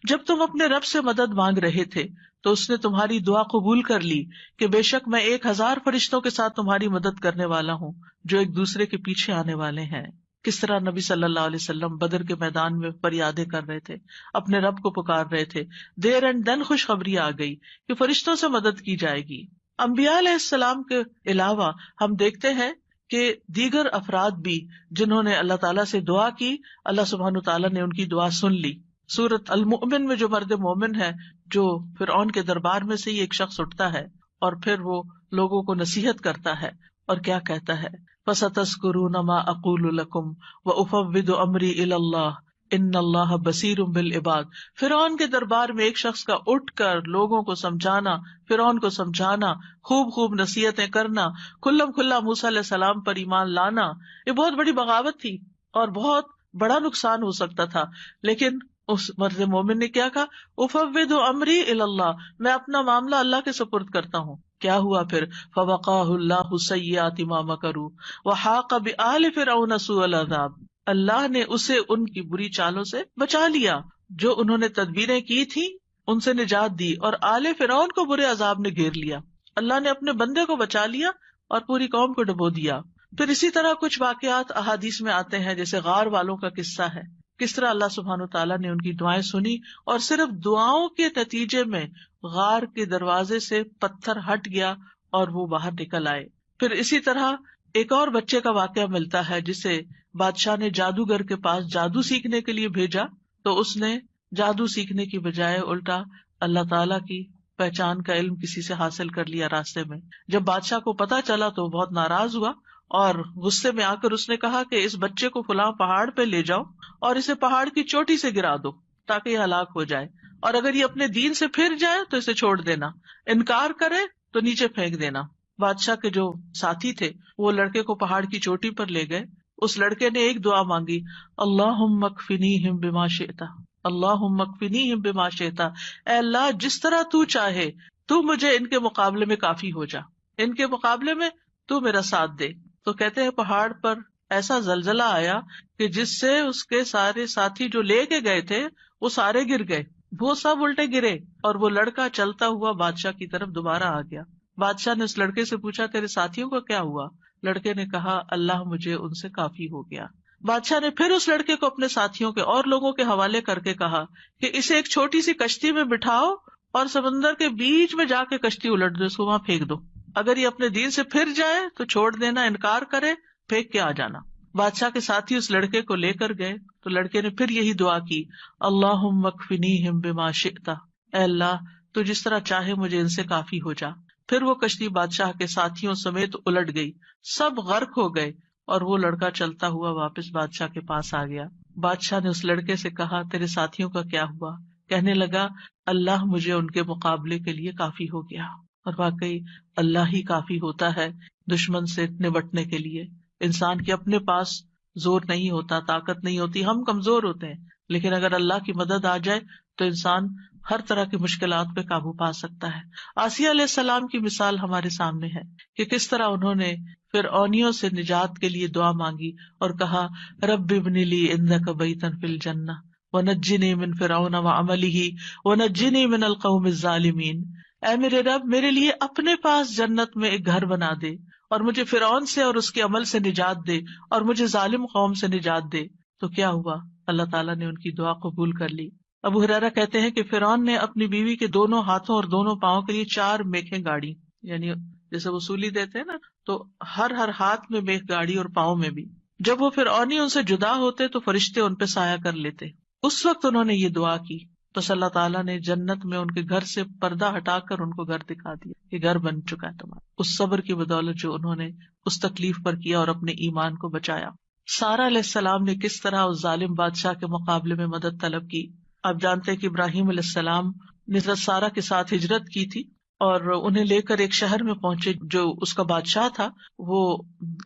Speaker 1: جب تم اپنے رب سے مدد مانگ رہے تھے تو اس نے تمہاری دعا قبول کر لی کہ بے شک میں 1000 فرشتوں کے ساتھ تمہاری مدد کرنے والا ہوں جو ایک دوسرے کے پیچھے آنے والے ہیں. کس طرح نبی صلی اللہ علیہ وسلم بدر کے میدان میں فریادیں کر رہے تھے, اپنے رب کو پکار رہے تھے. دیر اینڈ دن خوشخبری آ گئی کہ فرشتوں سے مدد کی جائے گی. انبیاء علیہ السلام کے علاوہ ہم دیکھتے ہیں کہ دیگر افراد بھی جنہوں نے اللہ تعالیٰ سے دعا کی, اللہ سبحانہ تعالیٰ نے ان کی دعا سن لی. سورۃ المؤمن میں جو مرد مومن ہے, جو فرعون کے دربار میں سے ہی ایک شخص اٹھتا ہے اور پھر وہ لوگوں کو نصیحت کرتا ہے اور کیا کہتا ہے, فَسَتَذْكُرُونَ مَا أَقُولُ لَكُمْ وَأُفَوِّضُ أَمْرِي إِلَى اللَّهِ إِنَّ اللَّهَ بَصِيرٌ بِالْعِبَادِ. فرعون کے دربار میں ایک شخص کا اٹھ کر لوگوں کو سمجھانا, فرعون کو سمجھانا, خوب خوب نصیحتیں کرنا, کھلم کھلا موسیٰ علیہ السلام پر ایمان لانا, یہ بہت بڑی بغاوت تھی اور بہت بڑا نقصان ہو سکتا تھا. لیکن اس مرد مومن نے کیا کہا, افوض امری الی اللہ, میں اپنا معاملہ اللہ کے سپرد کرتا ہوں. کیا ہوا پھر, فوقاہ اللہ سیئات ما مکروا وحاق بآل فرعون سوء العذاب, اللہ نے اسے ان کی بری چالوں سے بچا لیا جو انہوں نے تدبیریں کی تھی, ان سے نجات دی, اور آل فرعون کو برے عذاب نے گھیر لیا. اللہ نے اپنے بندے کو بچا لیا اور پوری قوم کو ڈبو دیا. پھر اسی طرح کچھ واقعات احادیث میں آتے ہیں, جیسے غار والوں کا قصہ ہے, کس طرح اللہ سبحانہ تعالیٰ نے ان کی دعائیں سنی اور صرف دعاؤں کے نتیجے میں غار کے دروازے سے پتھر ہٹ گیا اور وہ باہر نکل آئے. پھر اسی طرح ایک اور بچے کا واقعہ ملتا ہے جسے بادشاہ نے جادوگر کے پاس جادو سیکھنے کے لیے بھیجا, تو اس نے جادو سیکھنے کی بجائے الٹا اللہ تعالیٰ کی پہچان کا علم کسی سے حاصل کر لیا راستے میں. جب بادشاہ کو پتا چلا تو بہت ناراض ہوا اور غصے میں آ کر اس نے کہا کہ اس بچے کو فلاں پہاڑ پہ لے جاؤ اور اسے پہاڑ کی چوٹی سے گرا دو تاکہ یہ ہلاک ہو جائے, اور اگر یہ اپنے دین سے پھر جائے تو اسے چھوڑ دینا, انکار کرے تو نیچے پھینک دینا. بادشاہ کے جو ساتھی تھے وہ لڑکے کو پہاڑ کی چوٹی پر لے گئے. اس لڑکے نے ایک دعا مانگی, اللہم اکفنیہم بما شئت, اللہم اکفنیہم بما شئت, اے اللہ جس طرح تو چاہے تو مجھے ان کے مقابلے میں کافی ہو جا, ان کے مقابلے میں تو میرا ساتھ دے. تو کہتے ہیں پہاڑ پر ایسا زلزلہ آیا کہ جس سے اس کے سارے ساتھی جو لے کے گئے تھے وہ سارے گر گئے, وہ سب الٹے گرے اور وہ لڑکا چلتا ہوا بادشاہ کی طرف دوبارہ آ گیا. بادشاہ نے اس لڑکے سے پوچھا تیرے ساتھیوں کا کیا ہوا؟ لڑکے نے کہا اللہ مجھے ان سے کافی ہو گیا. بادشاہ نے پھر اس لڑکے کو اپنے ساتھیوں کے اور لوگوں کے حوالے کر کے کہا کہ اسے ایک چھوٹی سی کشتی میں بٹھاؤ اور سمندر کے بیچ میں جا کے کشتی الٹ دو، اس کو وہاں پھینک دو. اگر یہ اپنے دین سے پھر جائے تو چھوڑ دینا، انکار کرے پھینک کے آ جانا. بادشاہ کے ساتھی اس لڑکے کو لے کر گئے تو لڑکے نے پھر یہی دعا کی اللہم اکفنیہم بما شئت، اے اللہ تو جس طرح چاہے مجھے ان سے کافی ہو جا. پھر وہ کشتی بادشاہ کے ساتھیوں سمیت الٹ گئی، سب غرق ہو گئے اور وہ لڑکا چلتا ہوا واپس بادشاہ کے پاس آ گیا. بادشاہ نے اس لڑکے سے کہا تیرے ساتھیوں کا کیا ہوا؟ کہنے لگا اللہ مجھے ان کے مقابلے کے لیے کافی ہو گیا. اور واقعی اللہ ہی کافی ہوتا ہے دشمن سے نمٹنے کے لیے. انسان کے اپنے پاس زور نہیں ہوتا، طاقت نہیں ہوتی، ہم کمزور ہوتے ہیں، لیکن اگر اللہ کی مدد آ جائے تو انسان ہر طرح کی مشکلات پہ قابو پا سکتا ہے. آسیہ علیہ السلام کی مثال ہمارے سامنے ہے کہ کس طرح انہوں نے فرعونیوں سے نجات کے لیے دعا مانگی اور کہا رب ابن لی عندک بیتا فی الجنہ ونجنی من فرعون وعملہ ونجنی من القوم الظالمین. اے میرے رب میرے لیے اپنے پاس جنت میں ایک گھر بنا دے اور مجھے فرعون سے اور اس کے عمل سے نجات دے اور مجھے ظالم قوم سے نجات دے. تو کیا ہوا؟ اللہ تعالیٰ نے ان کی دعا قبول کر لی. ابو ہریرہ کہتے ہیں کہ فرعون نے اپنی بیوی کے دونوں ہاتھوں اور دونوں پاؤں کے لیے 4 میخیں گاڑی، یعنی جیسے وصولی دیتے ہیں نا، تو ہر ہاتھ میں میخ گاڑی اور پاؤں میں بھی. جب وہ فرعونی ان سے جدا ہوتے تو فرشتے ان پہ سایہ کر لیتے. اس وقت انہوں نے یہ دعا کی تو اللہ تعالیٰ نے جنت میں ان کے گھر سے پردہ ہٹا کر ان کو گھر دکھا دیا کہ گھر بن چکا ہے تمہارا، اس صبر کی بدولت جو انہوں نے اس تکلیف پر کیا اور اپنے ایمان کو بچایا. سارہ علیہ السلام نے کس طرح اس ظالم بادشاہ کے مقابلے میں مدد طلب کی. آپ جانتے ہیں کہ ابراہیم علیہ السلام نے حضرت سارہ کے ساتھ ہجرت کی تھی اور انہیں لے کر ایک شہر میں پہنچے. جو اس کا بادشاہ تھا وہ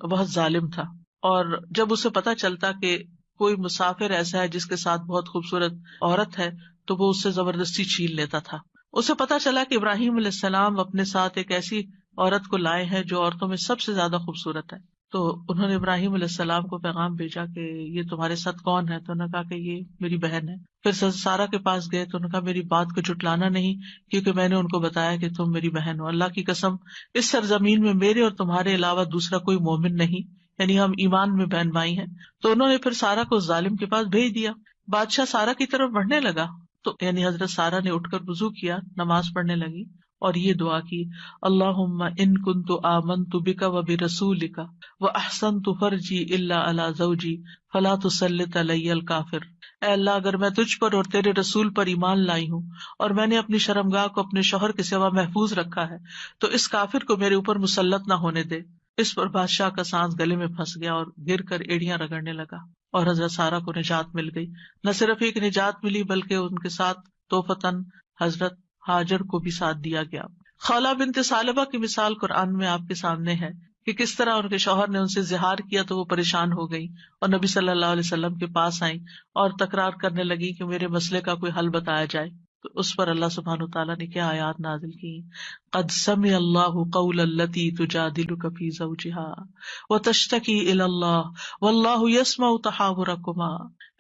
Speaker 1: بہت ظالم تھا، اور جب اسے پتا چلتا کہ کوئی مسافر ایسا ہے جس کے ساتھ بہت خوبصورت عورت ہے تو وہ اس سے زبردستی چھین لیتا تھا. اسے پتا چلا کہ ابراہیم علیہ السلام اپنے ساتھ ایک ایسی عورت کو لائے ہیں جو عورتوں میں سب سے زیادہ خوبصورت ہے. تو انہوں نے ابراہیم علیہ السلام کو پیغام بھیجا کہ یہ تمہارے ساتھ کون ہے؟ تو انہوں نے کہا کہ یہ میری بہن ہے. پھر سارہ کے پاس گئے تو انہوں نے کہا میری بات کو جھٹلانا نہیں، کیونکہ میں نے ان کو بتایا کہ تم میری بہن ہو. اللہ کی قسم اس سرزمین میں میرے اور تمہارے علاوہ دوسرا کوئی مومن نہیں، یعنی ہم ایمان میں بہن بھائی ہیں. تو انہوں نے پھر سارہ کو ظالم کے پاس بھیج دیا. بادشاہ سارہ کی طرف بڑھنے لگا تو یعنی حضرت سارہ نے اٹھ کر وضو کیا، نماز پڑھنے لگی اور یہ دعا کی اللہم ان کنت آمنت بک وبرسولک واحسنت فرجی الا علی زوجی فلا تسلط علی الکافر. اے اللہ اگر میں تجھ پر اور تیرے رسول پر ایمان لائی ہوں اور میں نے اپنی شرمگاہ کو اپنے شوہر کے سوا محفوظ رکھا ہے تو اس کافر کو میرے اوپر مسلط نہ ہونے دے. اس پر بادشاہ کا سانس گلے میں پھنس گیا اور گر کر ایڑیاں رگڑنے لگا اور حضرت سارہ کو نجات مل گئی. نہ صرف ایک نجات ملی بلکہ ان کے ساتھ توفتاً حضرت ہاجر کو بھی ساتھ دیا گیا. خولہ بنت ثعلبہ کی مثال قرآن میں آپ کے سامنے ہے کہ کس طرح ان کے شوہر نے ان سے زہار کیا تو وہ پریشان ہو گئی اور نبی صلی اللہ علیہ وسلم کے پاس آئیں اور تکرار کرنے لگی کہ میرے مسئلے کا کوئی حل بتایا جائے. تو اس پر اللہ سبحانہ تعالیٰ نے کیا آیات نازل کی قد سمع اللہ قول التی تجادلک فی زوجہا وتشتکی الی اللہ واللہ یسمع تحاورکما.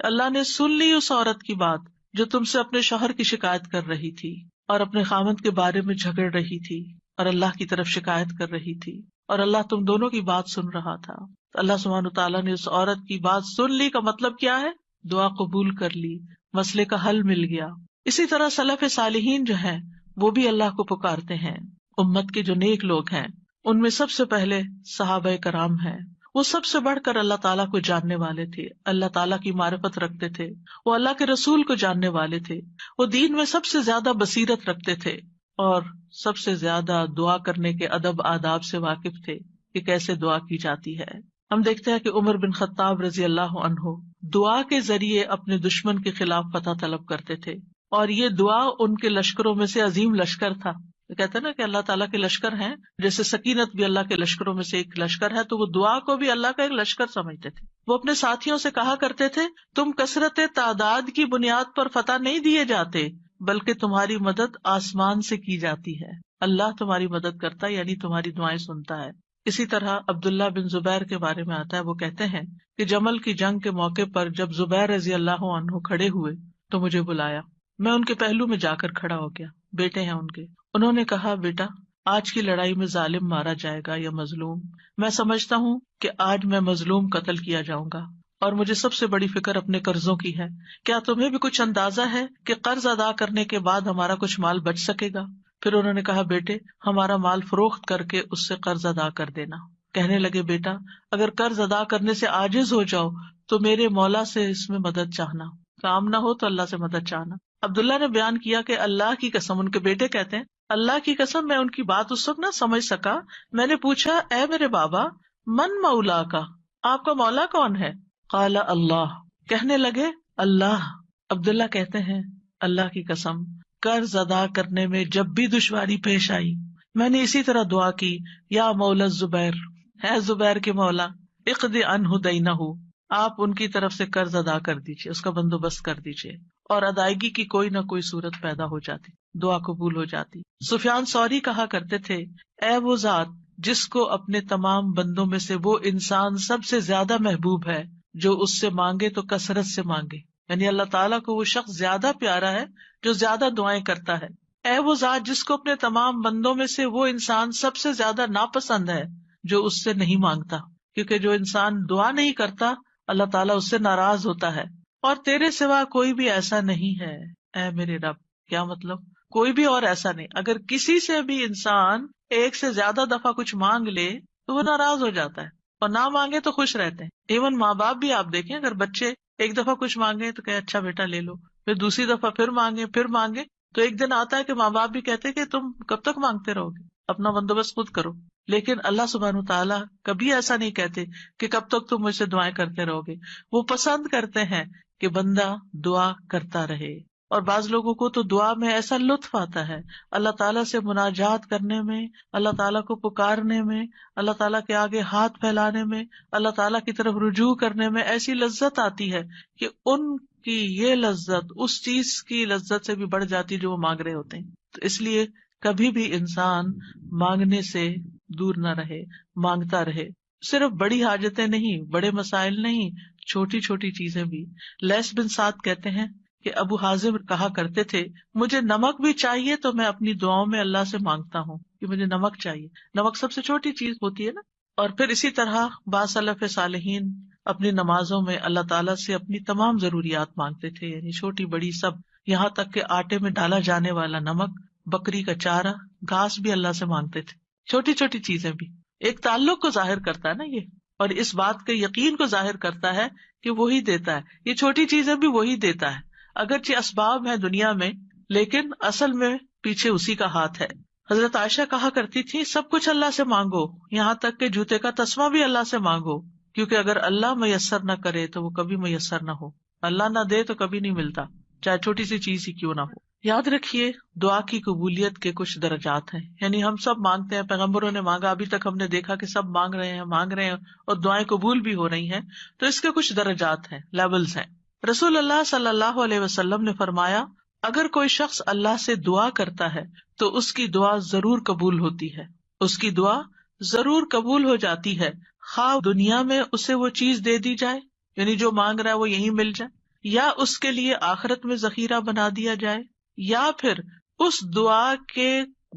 Speaker 1: اللہ نے سن لی اس عورت کی بات جو تم سے اپنے شوہر کی شکایت کر رہی تھی اور اپنے خاوند کے بارے میں جھگڑ رہی تھی اور اللہ کی طرف شکایت کر رہی تھی اور اللہ تم دونوں کی بات سن رہا تھا. تو اللہ سبحانہ تعالیٰ نے اس عورت کی بات سن لی کا مطلب کیا ہے؟ دعا قبول کر لی، مسئلے کا حل مل گیا. اسی طرح سلف صالحین جو ہیں وہ بھی اللہ کو پکارتے ہیں. امت کے جو نیک لوگ ہیں ان میں سب سے پہلے صحابہ کرام ہیں. وہ سب سے بڑھ کر اللہ تعالیٰ کو جاننے والے تھے، اللہ تعالیٰ کی معرفت رکھتے تھے، وہ اللہ کے رسول کو جاننے والے تھے، وہ دین میں سب سے زیادہ بصیرت رکھتے تھے اور سب سے زیادہ دعا کرنے کے ادب آداب سے واقف تھے کہ کیسے دعا کی جاتی ہے. ہم دیکھتے ہیں کہ عمر بن خطاب رضی اللہ عنہ دعا کے ذریعے اپنے دشمن کے خلاف فتح طلب کرتے تھے اور یہ دعا ان کے لشکروں میں سے عظیم لشکر تھا. کہتے ہیں نا کہ اللہ تعالیٰ کے لشکر ہیں، جیسے سکینت بھی اللہ کے لشکروں میں سے ایک لشکر ہے، تو وہ دعا کو بھی اللہ کا ایک لشکر سمجھتے تھے. وہ اپنے ساتھیوں سے کہا کرتے تھے تم کثرت تعداد کی بنیاد پر فتح نہیں دیے جاتے بلکہ تمہاری مدد آسمان سے کی جاتی ہے. اللہ تمہاری مدد کرتا ہے یعنی تمہاری دعائیں سنتا ہے. اسی طرح عبداللہ بن زبیر کے بارے میں آتا ہے، وہ کہتے ہیں کہ جمل کی جنگ کے موقع پر جب زبیر رضی اللہ عنہ کھڑے ہوئے تو مجھے بلایا میں ان کے پہلو میں جا کر کھڑا ہو گیا، بیٹے ہیں ان کے. انہوں نے کہا بیٹا آج کی لڑائی میں ظالم مارا جائے گا یا مظلوم؟ میں سمجھتا ہوں کہ آج میں مظلوم قتل کیا جاؤں گا، اور مجھے سب سے بڑی فکر اپنے قرضوں کی ہے. کیا تمہیں بھی کچھ اندازہ ہے کہ قرض ادا کرنے کے بعد ہمارا کچھ مال بچ سکے گا؟ پھر انہوں نے کہا بیٹے ہمارا مال فروخت کر کے اس سے قرض ادا کر دینا. کہنے لگے بیٹا اگر قرض ادا کرنے سے عاجز ہو جاؤ تو میرے مولا سے اس میں مدد چاہنا، کام نہ ہو تو اللہ سے مدد چاہنا. عبداللہ نے بیان کیا کہ اللہ کی قسم، ان کے بیٹے کہتے ہیں اللہ کی قسم میں ان کی بات اس وقت نہ سمجھ سکا. میں نے پوچھا اے میرے بابا من مولا کا، آپ کا مولا کون ہے؟ قال اللہ، کہنے لگے اللہ. عبداللہ کہتے ہیں اللہ کی قسم قرض ادا کرنے میں جب بھی دشواری پیش آئی میں نے اسی طرح دعا کی یا مولا زبیر، ہے زبیر کے مولا، اقض عنہ دینہ، آپ ان کی طرف سے قرض ادا کر دیجیے، اس کا بندوبست کر دیجیے، اور ادائیگی کی کوئی نہ کوئی صورت پیدا ہو جاتی، دعا قبول ہو جاتی. سفیان ثوری کہا کرتے تھے اے وہ ذات جس کو اپنے تمام بندوں میں سے وہ انسان سب سے زیادہ محبوب ہے جو اس سے مانگے تو کثرت سے مانگے، یعنی اللہ تعالیٰ کو وہ شخص زیادہ پیارا ہے جو زیادہ دعائیں کرتا ہے. اے وہ ذات جس کو اپنے تمام بندوں میں سے وہ انسان سب سے زیادہ ناپسند ہے جو اس سے نہیں مانگتا، کیونکہ جو انسان دعا نہیں کرتا اللہ تعالیٰ اس سے ناراض ہوتا ہے. اور تیرے سوا کوئی بھی ایسا نہیں ہے اے میرے رب. کیا مطلب؟ کوئی بھی اور ایسا نہیں. اگر کسی سے بھی انسان ایک سے زیادہ دفعہ کچھ مانگ لے تو وہ ناراض ہو جاتا ہے، اور نہ مانگے تو خوش رہتے ہیں. ایون ماں باپ بھی آپ دیکھیں، اگر بچے ایک دفعہ کچھ مانگے تو کہ اچھا بیٹا لے لو، پھر دوسری دفعہ پھر مانگے تو ایک دن آتا ہے کہ ماں باپ بھی کہتے کہ تم کب تک مانگتے رہو گے، اپنا بندوبست خود کرو. لیکن اللہ سبحانہ تعالیٰ کبھی ایسا نہیں کہتے کہ کب تک تم مجھ سے دعائیں کرتے رہو گے. وہ پسند کرتے ہیں کہ بندہ دعا کرتا رہے. اور بعض لوگوں کو تو دعا میں ایسا لطف آتا ہے، اللہ تعالیٰ سے مناجات کرنے میں، اللہ تعالیٰ کو پکارنے میں، اللہ تعالیٰ کے آگے ہاتھ پھیلانے میں، اللہ تعالیٰ کی طرف رجوع کرنے میں ایسی لذت آتی ہے کہ ان کی یہ لذت اس چیز کی لذت سے بھی بڑھ جاتی جو وہ مانگ رہے ہوتے ہیں. تو اس لیے کبھی بھی انسان مانگنے سے دور نہ رہے، مانگتا رہے. صرف بڑی حاجتیں نہیں، بڑے مسائل نہیں، چھوٹی چھوٹی چیزیں بھی. لیس بن سعد کہتے ہیں کہ ابو حازم کہا کرتے تھے مجھے نمک بھی چاہیے تو میں اپنی دعاؤں میں اللہ سے مانگتا ہوں کہ مجھے نمک چاہیے. نمک سب سے چھوٹی چیز ہوتی ہے نا. اور پھر اسی طرح بعض سلف صالحین اپنی نمازوں میں اللہ تعالیٰ سے اپنی تمام ضروریات مانگتے تھے، یعنی چھوٹی بڑی سب، یہاں تک کہ آٹے میں ڈالا جانے والا نمک، بکری کا چارہ، گھاس بھی اللہ سے مانگتے تھے. چھوٹی چھوٹی چیزیں بھی ایک تعلق کو ظاہر کرتا ہے نا یہ، اور اس بات کے یقین کو ظاہر کرتا ہے کہ وہی دیتا ہے. یہ چھوٹی چیزیں بھی وہی دیتا ہے، اگرچہ اسباب ہے دنیا میں لیکن اصل میں پیچھے اسی کا ہاتھ ہے. حضرت عائشہ کہا کرتی تھی سب کچھ اللہ سے مانگو، یہاں تک کہ جوتے کا تسمہ بھی اللہ سے مانگو، کیونکہ اگر اللہ میسر نہ کرے تو وہ کبھی میسر نہ ہو، اللہ نہ دے تو کبھی نہیں ملتا، چاہے چھوٹی سی چیز ہی کیوں نہ ہو. یاد رکھیے دعا کی قبولیت کے کچھ درجات ہیں، یعنی ہم سب مانگتے ہیں، پیغمبروں نے مانگا، ابھی تک ہم نے دیکھا کہ سب مانگ رہے ہیں اور دعائیں قبول بھی ہو رہی ہیں. تو اس کے کچھ درجات ہیں، لیولز ہیں. رسول اللہ صلی اللہ علیہ وسلم نے فرمایا اگر کوئی شخص اللہ سے دعا کرتا ہے تو اس کی دعا ضرور قبول ہوتی ہے، اس کی دعا ضرور قبول ہو جاتی ہے، خواہ دنیا میں اسے وہ چیز دے دی جائے، یعنی جو مانگ رہا ہے وہ یہیں مل جائے، یا اس کے لیے آخرت میں ذخیرہ بنا دیا جائے، یا پھر اس دعا کے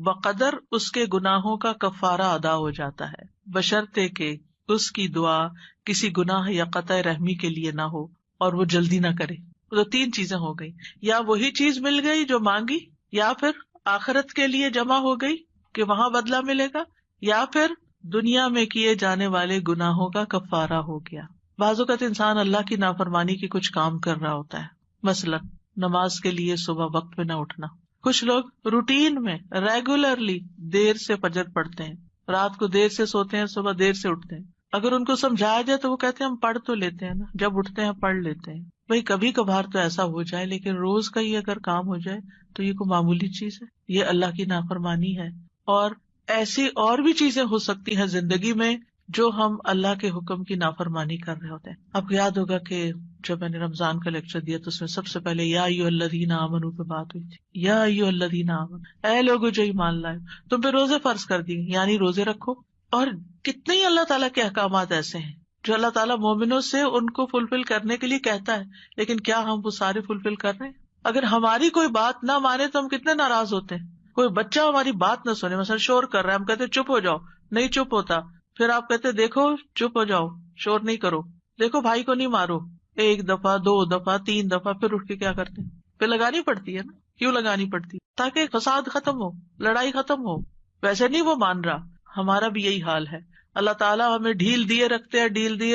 Speaker 1: بقدر اس کے گناہوں کا کفارہ ادا ہو جاتا ہے، بشرطے کہ اس کی دعا کسی گناہ یا قطع رحمی کے لیے نہ ہو اور وہ جلدی نہ کرے. تو 3 چیزیں ہو گئی، یا وہی چیز مل گئی جو مانگی، یا پھر آخرت کے لیے جمع ہو گئی کہ وہاں بدلہ ملے گا، یا پھر دنیا میں کیے جانے والے گناہوں کا کفارہ ہو گیا. بعض اوقات انسان اللہ کی نافرمانی کے کچھ کام کر رہا ہوتا ہے، مثلا نماز کے لیے صبح وقت میں نہ اٹھنا. کچھ لوگ روٹین میں ریگولرلی دیر سے فجر پڑھتے ہیں، رات کو دیر سے سوتے ہیں، صبح دیر سے اٹھتے ہیں. اگر ان کو سمجھایا جائے تو وہ کہتے ہیں ہم پڑھ تو لیتے ہیں نا، جب اٹھتے ہیں پڑھ لیتے ہیں. بھائی کبھی کبھار تو ایسا ہو جائے، لیکن روز کا ہی اگر کام ہو جائے تو یہ کوئی معمولی چیز ہے؟ یہ اللہ کی نافرمانی ہے. اور ایسی اور بھی چیزیں ہو سکتی ہیں زندگی میں جو ہم اللہ کے حکم کی نافرمانی کر رہے ہوتے ہیں. آپ کو یاد ہوگا کہ جب میں نے رمضان کا لیکچر دیا تو اس میں سب سے پہلے یا ایھا الذین آمنوا پہ بات ہوئی تھی. یا ایھا الذین آمنوا، اے لوگو جو ایمان لائے، تم پہ روزے فرض کر دیے، یعنی روزے رکھو. اور کتنے ہی اللہ تعالیٰ کے احکامات ایسے ہیں جو اللہ تعالیٰ مومنوں سے ان کو فلفل کرنے کے لیے کہتا ہے، لیکن کیا ہم وہ سارے فلفل کر رہے ہیں؟ اگر ہماری کوئی بات نہ مانے تو ہم کتنے ناراض ہوتے ہیں. کوئی بچہ ہماری بات نہ سنے، مثلا شور کر رہا ہے، ہم کہتے چپ ہو جاؤ، نہیں چپ ہوتا. پھر آپ کہتے دیکھو چپ ہو جاؤ، شور نہیں کرو، دیکھو بھائی کو نہیں مارو. ایک دفعہ، دو دفعہ، تین دفعہ، پھر اٹھ کے کیا کرتے ہیں؟ پھر لگانی پڑتی ہے نا. کیوں لگانی پڑتی؟ تاکہ فساد ختم ہو، لڑائی ختم ہو. ویسے نہیں وہ مان رہا. ہمارا بھی یہی حال ہے. اللہ تعالیٰ ہمیں ڈھیل دیے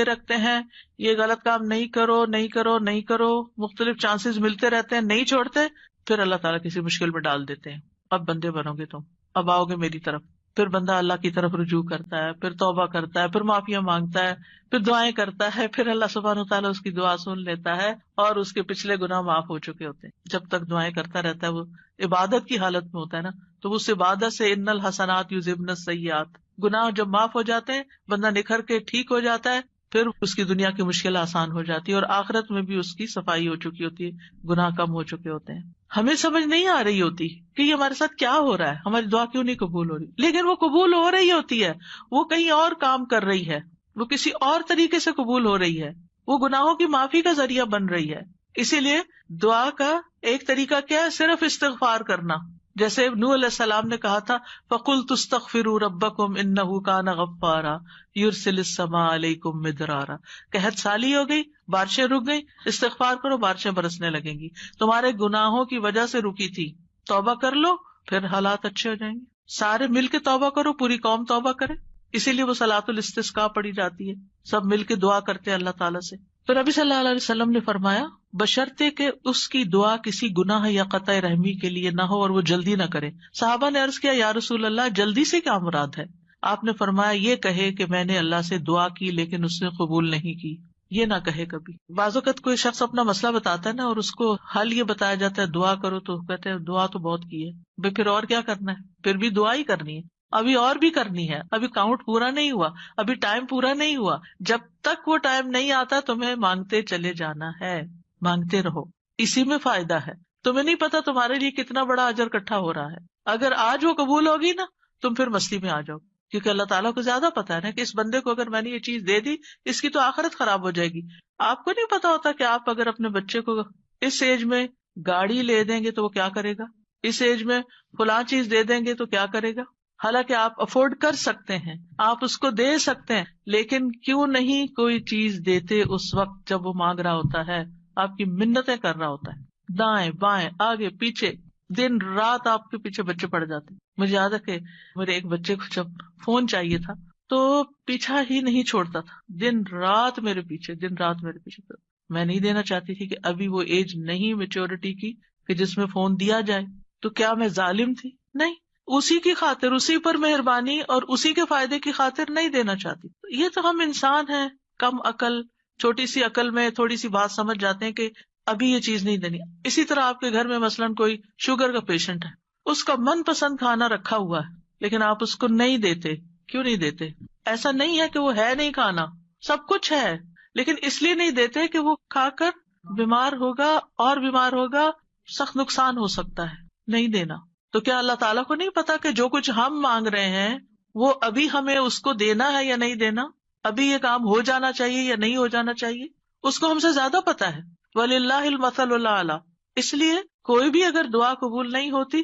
Speaker 1: رکھتے ہیں، یہ غلط کام نہیں کرو، نہیں کرو، نہیں کرو، مختلف چانسز ملتے رہتے ہیں، نہیں چھوڑتے. پھر اللہ تعالیٰ کسی مشکل میں ڈال دیتے ہیں. اب بندے بنو گے تم، اب آؤ گے میری طرف. پھر بندہ اللہ کی طرف رجوع کرتا ہے، پھر توبہ کرتا ہے، پھر معافیاں مانگتا ہے، پھر دعائیں کرتا ہے، پھر اللہ سبحانہ وتعالیٰ اس کی دعا سن لیتا ہے اور اس کے پچھلے گناہ معاف ہو چکے ہوتے ہیں. جب تک دعائیں کرتا رہتا ہے، وہ عبادت کی حالت میں ہوتا ہے نا، تو اس عبادت سے ان الحسنات یذہبن السیئات، گناہ جب معاف ہو جاتے ہیں، بندہ نکھر کے ٹھیک ہو جاتا ہے. پھر اس کی دنیا کی مشکل آسان ہو جاتی ہے اور آخرت میں بھی اس کی صفائی ہو چکی ہوتی ہے، گناہ کم ہو چکے ہوتے ہیں. ہمیں سمجھ نہیں آ رہی ہوتی کہ یہ ہمارے ساتھ کیا ہو رہا ہے، ہماری دعا کیوں نہیں قبول ہو رہی. لیکن وہ قبول ہو رہی ہوتی ہے، وہ کہیں اور کام کر رہی ہے، وہ کسی اور طریقے سے قبول ہو رہی ہے، وہ گناہوں کی معافی کا ذریعہ بن رہی ہے. اسی لیے دعا کا ایک طریقہ کیا ہے؟ صرف استغفار کرنا. جیسے نوح علیہ السلام نے کہا تھا فَقُلْتُ اسْتَغْفِرُوا رَبَّكُمْ إِنَّهُ كَانَ غَفَّارًا يُرْسِلِ السَّمَاءَ عَلَيْكُمْ مِدْرَارًا. قحط سالی ہو گئی، بارشیں رک گئی، استغفار کرو، بارشیں برسنے لگیں گی. تمہارے گناہوں کی وجہ سے رکی تھی، توبہ کر لو، پھر حالات اچھے ہو جائیں گے. سارے مل کے توبہ کرو، پوری قوم توبہ کرے. اسی لیے وہ صلاۃ الاستسقاء پڑھی جاتی ہے، سب مل کے دعا کرتے ہیں اللہ تعالیٰ سے. تو نبی صلی اللہ علیہ وسلم نے فرمایا بشرطے کہ اس کی دعا کسی گناہ یا قطع رحمی کے لیے نہ ہو اور وہ جلدی نہ کرے. صحابہ نے عرض کیا یا رسول اللہ جلدی سے کیا مراد ہے؟ آپ نے فرمایا یہ کہے کہ میں نے اللہ سے دعا کی لیکن اس نے قبول نہیں کی. یہ نہ کہے کبھی. بعض اوقات کوئی شخص اپنا مسئلہ بتاتا ہے نا اور اس کو حل یہ بتایا جاتا ہے دعا کرو، تو کہتے ہیں دعا تو بہت کی ہے بھائی، پھر اور کیا کرنا ہے؟ پھر بھی دعا ہی کرنی ہے، ابھی اور بھی کرنی ہے، ابھی کاؤنٹ پورا نہیں ہوا، ابھی ٹائم پورا نہیں ہوا. جب تک وہ ٹائم نہیں آتا تمہیں مانگتے چلے جانا ہے، مانگتے رہو، اسی میں فائدہ ہے. تمہیں نہیں پتا تمہارے لیے کتنا بڑا اجر اکٹھا ہو رہا ہے. اگر آج وہ قبول ہوگی نا، تم پھر مستی میں آ جاؤ، کیونکہ اللہ تعالیٰ کو زیادہ پتا ہے نا کہ اس بندے کو اگر میں نے یہ چیز دے دی اس کی تو آخرت خراب ہو جائے گی. آپ کو نہیں پتا ہوتا کہ آپ اگر اپنے بچے کو اس ایج میں گاڑی لے دیں گے تو وہ کیا کرے گا، اس ایج میں فلاں چیز دے دیں گے تو کیا کرے گا. حالانکہ آپ افورڈ کر سکتے ہیں، آپ اس کو دے سکتے ہیں، لیکن کیوں نہیں کوئی چیز دیتے اس وقت جب وہ مانگ رہا ہوتا ہے، آپ کی منتیں کر رہا ہوتا ہے، دائیں بائیں آگے پیچھے دن رات آپ کے پیچھے بچے پڑ جاتے. مجھے یاد ہے کہ میرے ایک بچے کو جب فون چاہیے تھا تو پیچھا ہی نہیں چھوڑتا تھا، دن رات میرے پیچھے، دن رات میرے پیچھے. میں نہیں دینا چاہتی تھی کہ ابھی وہ ایج نہیں میچورٹی کی کہ جس میں فون دیا جائے. تو کیا میں ظالم تھی؟ نہیں، اسی کی خاطر، اسی پر مہربانی اور اسی کے فائدے کی خاطر نہیں دینا چاہتی. یہ تو ہم انسان ہیں کم عقل، چھوٹی سی عقل میں تھوڑی سی بات سمجھ جاتے ہیں کہ ابھی یہ چیز نہیں دینی. اسی طرح آپ کے گھر میں مثلاً کوئی شوگر کا پیشنٹ ہے، اس کا من پسند کھانا رکھا ہوا ہے لیکن آپ اس کو نہیں دیتے. کیوں نہیں دیتے؟ ایسا نہیں ہے کہ وہ ہے نہیں کھانا، سب کچھ ہے، لیکن اس لیے نہیں دیتے کہ وہ کھا کر بیمار ہوگا اور بیمار ہوگا، سخت نقصان ہو سکتا ہے. نہیں دینا. تو کیا اللہ تعالیٰ کو نہیں پتا کہ جو کچھ ہم مانگ رہے ہیں وہ ابھی ہمیں اس کو دینا ہے یا نہیں دینا، ابھی یہ کام ہو جانا چاہیے یا نہیں ہو جانا چاہیے؟ اس کو ہم سے زیادہ پتا ہے. وَلِلَّهِ الْمَثَلُ الْأَعْلَىٰ. اس لیے کوئی بھی اگر دعا قبول نہیں ہوتی،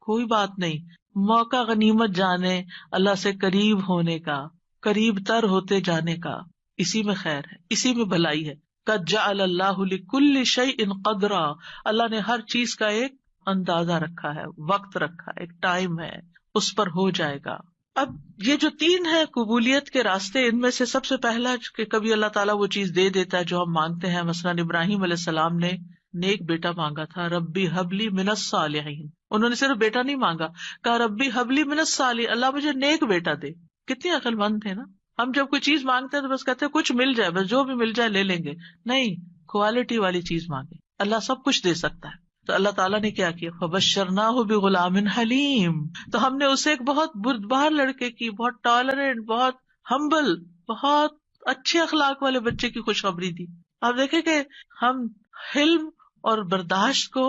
Speaker 1: کوئی بات نہیں، موقع غنیمت جانے اللہ سے قریب ہونے کا، قریب تر ہوتے جانے کا. اسی میں خیر ہے، اسی میں بھلائی ہے. قَدْ جَعَلَ اللَّهُ لِكُلِّ شَيْءٍ قَدْرًا. اللہ نے ہر چیز کا ایک اندازہ رکھا ہے، وقت رکھا ہے، ایک ٹائم ہے، اس پر ہو جائے گا. اب یہ جو تین ہے قبولیت کے راستے، ان میں سے سب سے پہلا کہ کبھی اللہ تعالیٰ وہ چیز دے دیتا ہے جو ہم مانگتے ہیں. مثلاً ابراہیم علیہ السلام نے نیک بیٹا مانگا تھا، ربی حبلی من الصالحین. انہوں نے صرف بیٹا نہیں مانگا، کہا ربی حبلی من الصالحین، اللہ مجھے نیک بیٹا دے. کتنی عقل مند تھے نا. ہم جب کوئی چیز مانگتے ہیں تو بس کہتے ہیں کچھ مل جائے، بس جو بھی مل جائے لے لیں گے. نہیں، کوالٹی والی چیز مانگے، اللہ سب کچھ دے سکتا ہے. تو اللہ تعالیٰ نے کیا کیا، فبشرناہ بغلام حلیم. تو ہم نے اسے ایک بہت بردبار لڑکے کی، بہت ٹالرنٹ، بہت ہمبل، بہت اچھے اخلاق والے بچے کی خوشخبری دی. آپ دیکھیں کہ ہم حلم اور برداشت کو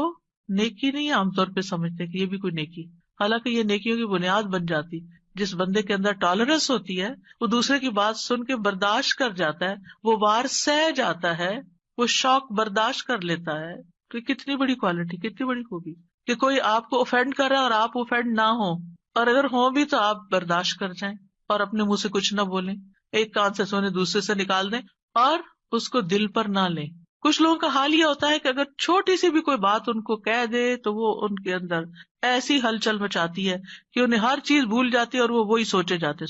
Speaker 1: نیکی نہیں عام طور پہ سمجھتے کہ یہ بھی کوئی نیکی، حالانکہ یہ نیکیوں کی بنیاد بن جاتی. جس بندے کے اندر ٹالرنس ہوتی ہے، وہ دوسرے کی بات سن کے برداشت کر جاتا ہے، وہ وار سہ جاتا ہے، وہ شوق برداشت کر لیتا ہے، تو یہ کتنی بڑی کوالٹی، کتنی بڑی خوبی کہ کوئی آپ کو اوفینڈ کر رہا ہے اور آپ اوفینڈ نہ ہو، اور اگر ہوں بھی تو آپ برداشت کر جائیں اور اپنے منہ سے کچھ نہ بولیں، ایک کان سے سونے دوسرے سے نکال دیں اور اس کو دل پر نہ لیں. کچھ لوگوں کا حال یہ ہوتا ہے کہ اگر چھوٹی سی بھی کوئی بات ان کو کہہ دے تو وہ ان کے اندر ایسی ہلچل مچاتی ہے کہ انہیں ہر چیز بھول جاتی ہے اور وہ وہی سوچے جاتے.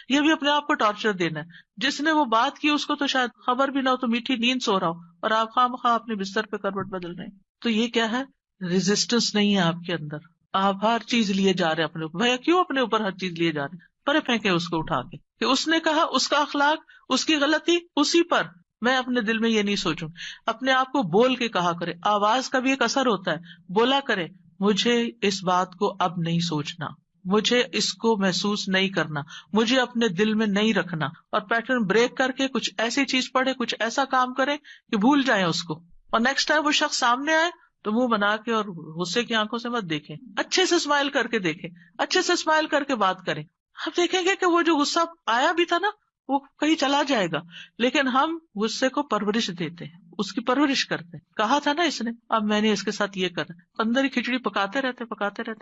Speaker 1: یہ بھی اپنے آپ کو ٹارچر دینا ہے. جس نے وہ بات کی اس کو تو شاید خبر بھی نہ ہو، تو میٹھی نیند سو رہا ہو اور آپ خواہ اپنے بستر پہ کروٹ بدل رہے ہیں. تو یہ کیا ہے؟ ریزسٹنس نہیں ہے آپ کے اندر. آپ ہر چیز لیے جا رہے ہیں اپنے اوپر. بھیا کیوں اپنے اوپر ہر چیز لیے جا رہے ہیں؟ پرے پھینکے اس کو اٹھا کے کہ اس نے کہا، اس کا اخلاق، اس کی غلطی اسی پر. میں اپنے دل میں یہ نہیں سوچوں. اپنے آپ کو بول کے کہا کرے. آواز کا بھی ایک اثر ہوتا ہے. بولا کرے مجھے اس بات کو اب نہیں سوچنا، مجھے اس کو محسوس نہیں کرنا، مجھے اپنے دل میں نہیں رکھنا، اور پیٹرن بریک کر کے کچھ ایسی چیز پڑھے، کچھ ایسا کام کرے کہ بھول جائیں اس کو. اور نیکسٹ ٹائم وہ شخص سامنے آئے تو منہ بنا کے اور غصے کی آنکھوں سے مت دیکھیں، اچھے سے اسمائل کر کے دیکھیں، اچھے سے اسمائل کر کے بات کریں. آپ دیکھیں گے کہ وہ جو غصہ آیا بھی تھا نا وہ کہیں چلا جائے گا. لیکن ہم غصے کو پرورش دیتے ہیں، اس کی پرورش کرتے ہیں. کہا تھا نا اس نے، اب میں نے اس کے ساتھ یہ کرا، اندر ہی کھچڑی پکاتے رہتے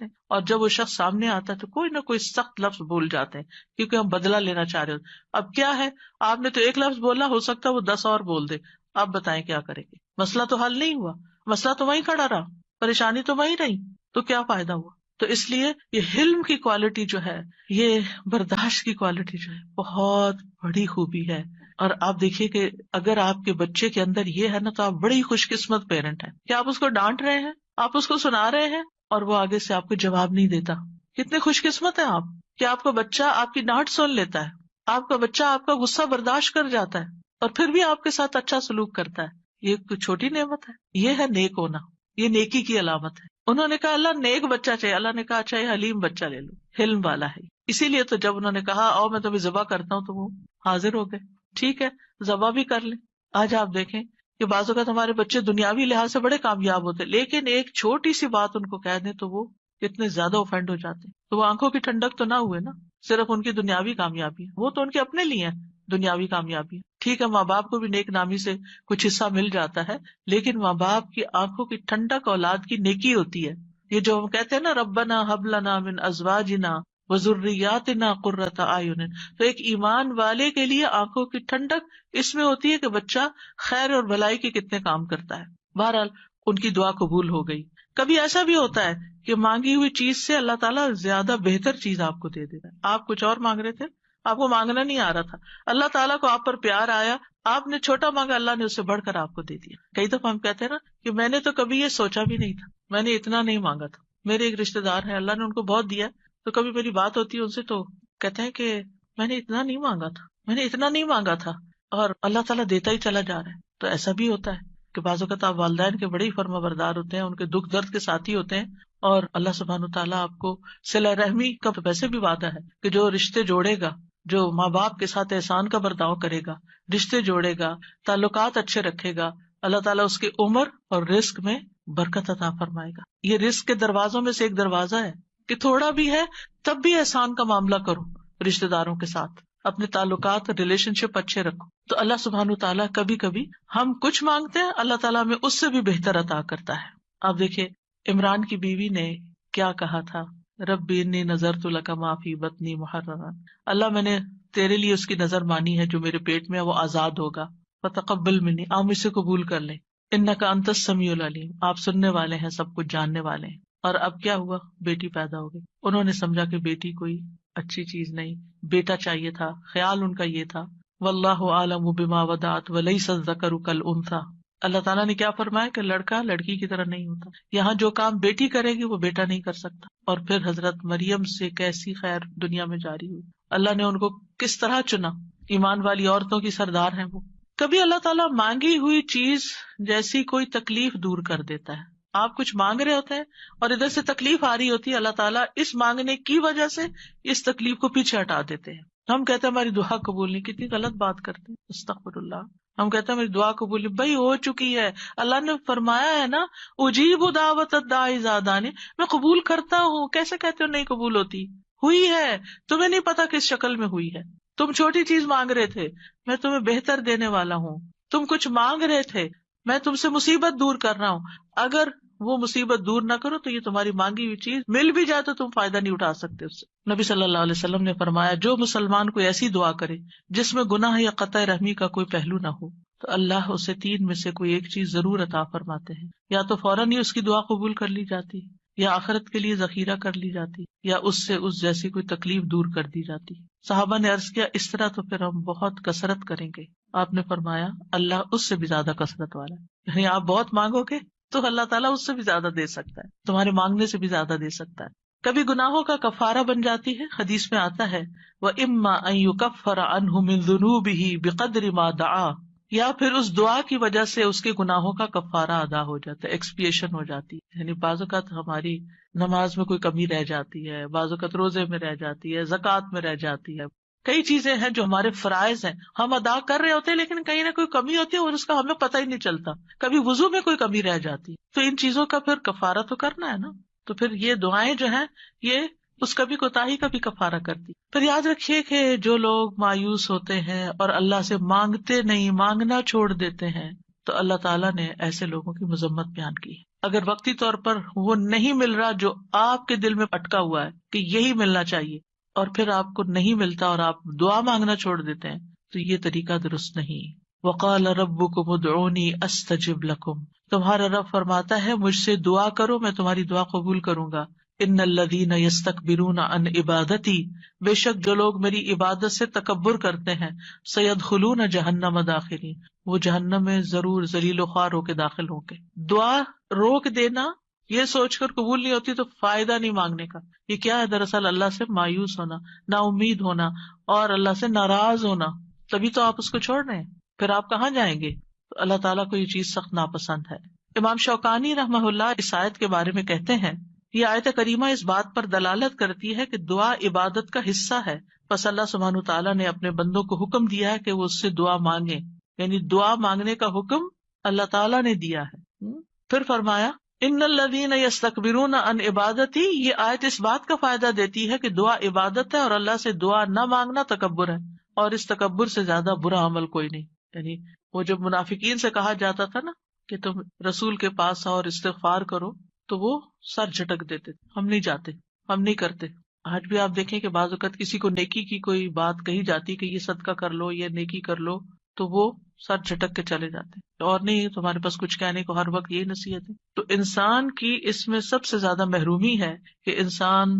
Speaker 1: ہیں. اور جب وہ شخص سامنے آتا ہے تو کوئی نہ کوئی سخت لفظ بول جاتے ہیں کیونکہ ہم بدلہ لینا چاہ رہے ہوتے. اب کیا ہے، آپ نے تو ایک لفظ بولا، ہو سکتا ہے وہ 10 اور بول دے. آپ بتائیں کیا کریں گے؟ مسئلہ تو حل نہیں ہوا، مسئلہ تو وہیں کھڑا رہا، پریشانی تو وہیں رہی. تو کیا فائدہ ہوا؟ تو اس لیے یہ حلم کی کوالٹی جو ہے، یہ برداشت کی کوالٹی جو ہے، بہت بڑی خوبی ہے. اور آپ دیکھیے کہ اگر آپ کے بچے کے اندر یہ ہے نا تو آپ بڑی خوش قسمت پیرنٹ ہیں کہ آپ اس کو ڈانٹ رہے ہیں، آپ اس کو سنا رہے ہیں اور وہ آگے سے آپ کو جواب نہیں دیتا. کتنے خوش قسمت ہیں آپ کہ آپ کا بچہ آپ کی ڈانٹ سن لیتا ہے، آپ کا بچہ آپ کا غصہ برداشت کر جاتا ہے اور پھر بھی آپ کے ساتھ اچھا سلوک کرتا ہے. یہ کوئی چھوٹی نعمت ہے؟ یہ ہے نیک ہونا، یہ نیکی کی علامت ہے. انہوں نے کہا اللہ نیک بچہ چاہیے، اللہ نے کہا اچھا یہ حلیم بچہ لے لو، حلم والا ہے. اسی لیے تو جب انہوں نے کہا آؤ میں تمہیں ذبح کرتا ہوں تو وہ حاضر ہو گئے. ٹھیک ہے ذبح بھی کر لیں. آج آپ دیکھیں کہ بعض اوقات ہمارے بچے دنیاوی لحاظ سے بڑے کامیاب ہوتے، لیکن ایک چھوٹی سی بات ان کو کہہ دیں تو وہ کتنے زیادہ اوفینڈ ہو جاتے. تو وہ آنکھوں کی ٹھنڈک تو نہ ہوئے نا، صرف ان کی دنیاوی کامیابی ہے، وہ تو ان کے اپنے لیے ہے دنیاوی کامیابی. ٹھیک ہے ماں باپ کو بھی نیک نامی سے کچھ حصہ مل جاتا ہے، لیکن ماں باپ کی آنکھوں کی ٹھنڈک اولاد کی نیکی ہوتی ہے. یہ جو ہم کہتے ہیں نا ربنا ہب لنا من ازواجنا وذریاتنا قرۃ اعین، تو ایک ایمان والے کے لیے آنکھوں کی ٹھنڈک اس میں ہوتی ہے کہ بچہ خیر اور بھلائی کے کتنے کام کرتا ہے. بہرحال ان کی دعا قبول ہو گئی. کبھی ایسا بھی ہوتا ہے کہ مانگی ہوئی چیز سے اللہ تعالیٰ زیادہ بہتر چیز آپ کو دے دیتا ہے. آپ کچھ اور مانگ رہے تھے، آپ کو مانگنا نہیں آ رہا تھا، اللہ تعالیٰ کو آپ پر پیار آیا، آپ نے چھوٹا مانگا، اللہ نے اس سے بڑھ کر آپ کو دے دیا. کئی دفعہ ہم کہتے ہیں نا کہ میں نے تو کبھی یہ سوچا بھی نہیں تھا، میں نے اتنا نہیں مانگا تھا. میرے ایک رشتے دار ہیں، اللہ نے ان کو بہت دیا، تو کبھی میری بات ہوتی ہے ان سے تو کہتے ہیں کہ میں نے اتنا نہیں مانگا تھا، میں نے اتنا نہیں مانگا تھا، اور اللہ تعالیٰ دیتا ہی چلا جا رہا ہے. تو ایسا بھی ہوتا ہے کہ بعض اوقات آپ والدین کے بڑے ہی فرما بردار ہوتے ہیں، ان کے دکھ درد کے ساتھی ہوتے ہیں، اور اللہ سبحانہ تعالیٰ آپ کو صلہ رحمی کا ویسے بھی وعدہ ہے کہ جو رشتے جوڑے گا، جو ماں باپ کے ساتھ احسان کا برتاؤ کرے گا، رشتے جوڑے گا، تعلقات اچھے رکھے گا، اللہ تعالیٰ اس کی عمر اور رزق میں برکت عطا فرمائے گا. یہ رزق کے دروازوں میں سے ایک دروازہ ہے کہ تھوڑا بھی ہے تب بھی احسان کا معاملہ کرو، رشتے داروں کے ساتھ اپنے تعلقات ریلیشن شپ اچھے رکھو. تو اللہ سبحانہ تعالیٰ کبھی کبھی ہم کچھ مانگتے ہیں، اللہ تعالیٰ ہمیں اس سے بھی بہتر عطا کرتا ہے. آپ دیکھیں عمران کی بیوی نے کیا کہا تھا، ربی انی نذرت لک ما فی بطنی محررا، اللہ میں نے تیرے لیے اس کی نظر مانی ہے جو میرے پیٹ میں ہے وہ آزاد ہوگا، فتقبل منی، آپ اسے قبول کر لیں، انک انت السمیع العلیم، آپ سننے والے ہیں، سب کچھ جاننے والے ہیں. اور اب کیا ہوا، بیٹی پیدا ہو گئی. انہوں نے سمجھا کہ بیٹی کوئی اچھی چیز نہیں، بیٹا چاہیے تھا، خیال ان کا یہ تھا. واللہ اعلم بما ودعت ولیس الذکر کالانثی، اللہ تعالیٰ نے کیا فرمایا کہ لڑکا لڑکی کی طرح نہیں ہوتا. یہاں جو کام بیٹی کرے گی وہ بیٹا نہیں کر سکتا. اور پھر حضرت مریم سے کیسی خیر دنیا میں جاری ہوئی، اللہ نے ان کو کس طرح چنا، ایمان والی عورتوں کی سردار ہیں وہ. کبھی اللہ تعالیٰ مانگی ہوئی چیز جیسی کوئی تکلیف دور کر دیتا ہے. آپ کچھ مانگ رہے ہوتے ہیں اور ادھر سے تکلیف آ رہی ہوتی ہے، اللہ تعالیٰ اس مانگنے کی وجہ سے اس تکلیف کو پیچھے ہٹا دیتے ہیں. ہم کہتے ہیں ہماری دعا قبول نہیں، کتنی غلط بات کرتے ہیں، استغفر اللہ. ہم کہتے ہیں میری دعا قبول نہیں، بھائی ہو چکی ہے، اللہ نے فرمایا ہے نا اجیب دعوت الداعی اذا دعانی، میں قبول کرتا ہوں. کیسے کہتے ہو نہیں قبول ہوتی؟ ہوئی ہے، تمہیں نہیں پتا کس شکل میں ہوئی ہے. تم چھوٹی چیز مانگ رہے تھے، میں تمہیں بہتر دینے والا ہوں. تم کچھ مانگ رہے تھے، میں تم سے مصیبت دور کر رہا ہوں. اگر وہ مصیبت دور نہ کرو تو یہ تمہاری مانگی ہوئی چیز مل بھی جائے تو تم فائدہ نہیں اٹھا سکتے اس سے. نبی صلی اللہ علیہ وسلم نے فرمایا جو مسلمان کوئی ایسی دعا کرے جس میں گناہ یا قطع رحمی کا کوئی پہلو نہ ہو تو اللہ اسے تین میں سے کوئی ایک چیز ضرور عطا فرماتے ہیں. یا تو فوراً ہی اس کی دعا قبول کر لی جاتی, یا آخرت کے لیے ذخیرہ کر لی جاتی, یا اس سے اس جیسی کوئی تکلیف دور کر دی جاتی. صحابہ نے عرض کیا اس طرح تو پھر ہم بہت کثرت کریں گے. آپ نے فرمایا اللہ اس سے بھی زیادہ کثرت والا ہے, یعنی آپ بہت مانگو گے تو اللہ تعالیٰ اس سے بھی زیادہ دے سکتا ہے, تمہارے مانگنے سے بھی زیادہ دے سکتا ہے. کبھی گناہوں کا کفارہ بن جاتی ہے. حدیث میں آتا ہے وَإِمَّا أَن يُكَفَّرَ عَنْهُ مِن ذُنُوبِهِ بِقَدْرِ مَا دَعَا, یا پھر اس دعا کی وجہ سے اس کے گناہوں کا کفارہ ادا ہو جاتا ہے, ایکسپیشن ہو جاتی ہے. یعنی بعض اوقات ہماری نماز میں کوئی کمی رہ جاتی ہے, بعض اوقات روزے میں رہ جاتی ہے, زکوٰۃ میں رہ جاتی ہے, کئی چیزیں ہیں جو ہمارے فرائض ہیں ہم ادا کر رہے ہوتے ہیں لیکن کہیں نہ کوئی کمی ہوتی ہے اور اس کا ہمیں پتہ ہی نہیں چلتا. کبھی وضو میں کوئی کمی رہ جاتی, تو ان چیزوں کا پھر کفارہ تو کرنا ہے نا. تو پھر یہ دعائیں جو ہیں یہ اس کبھی کوتاہی کا بھی کفارہ کرتی. پھر یاد رکھیے کہ جو لوگ مایوس ہوتے ہیں اور اللہ سے مانگتے نہیں, مانگنا چھوڑ دیتے ہیں, تو اللہ تعالیٰ نے ایسے لوگوں کی مذمت بیان کی. اگر وقتی طور پر وہ نہیں مل رہا جو آپ کے دل میں اٹکا ہوا ہے کہ یہی ملنا چاہیے, اور پھر آپ کو نہیں ملتا اور آپ دعا مانگنا چھوڑ دیتے ہیں, تو یہ طریقہ درست نہیں. وقال ربکم ادعونی استجب لکم, تمہارا رب فرماتا ہے مجھ سے دعا کرو میں تمہاری دعا قبول کروں گا. ان الذین یستکبرون عن عبادتی, بے شک جو لوگ میری عبادت سے تکبر کرتے ہیں, سیدخلون جہنم داخلین, وہ جہنم میں ضرور ذلیل و خوار ہو کے داخل ہوں گے. دعا روک دینا یہ سوچ کر قبول نہیں ہوتی تو فائدہ نہیں مانگنے کا. یہ کیا ہے دراصل اللہ سے مایوس ہونا, نا امید ہونا اور اللہ سے ناراض ہونا, تبھی تو آپ اس کو چھوڑ رہے ہیں. پھر آپ کہاں جائیں گے؟ تو اللہ تعالیٰ کو یہ چیز سخت ناپسند ہے. امام شوکانی رحمہ اللہ اس آیت کے بارے میں کہتے ہیں یہ آیت کریمہ اس بات پر دلالت کرتی ہے کہ دعا عبادت کا حصہ ہے, پس اللہ سبحانہ تعالیٰ نے اپنے بندوں کو حکم دیا ہے کہ وہ اس سے دعا مانگیں, یعنی دعا مانگنے کا حکم اللہ تعالیٰ نے دیا ہے. پھر فرمایا ان الذین یستکبرون عن عبادتی, یہ آیت اس بات کا فائدہ دیتی ہے کہ دعا عبادت ہے اور اللہ سے دعا نہ مانگنا تکبر ہے, اور اس تکبر سے زیادہ برا عمل کوئی نہیں. یعنی وہ جب منافقین سے کہا جاتا تھا نا کہ تم رسول کے پاس آؤ اور استغفار کرو, تو وہ سر جھٹک دیتے, ہم نہیں جاتے, ہم نہیں کرتے. آج بھی آپ دیکھیں کہ بعض اوقات کسی کو نیکی کی کوئی بات کہی جاتی کہ یہ صدقہ کر لو, یہ نیکی کر لو, تو وہ سر جھٹک کے چلے جاتے, اور نہیں تمہارے پاس کچھ کہنے کو ہر وقت یہی نصیحت ہے. تو انسان کی اس میں سب سے زیادہ محرومی ہے کہ انسان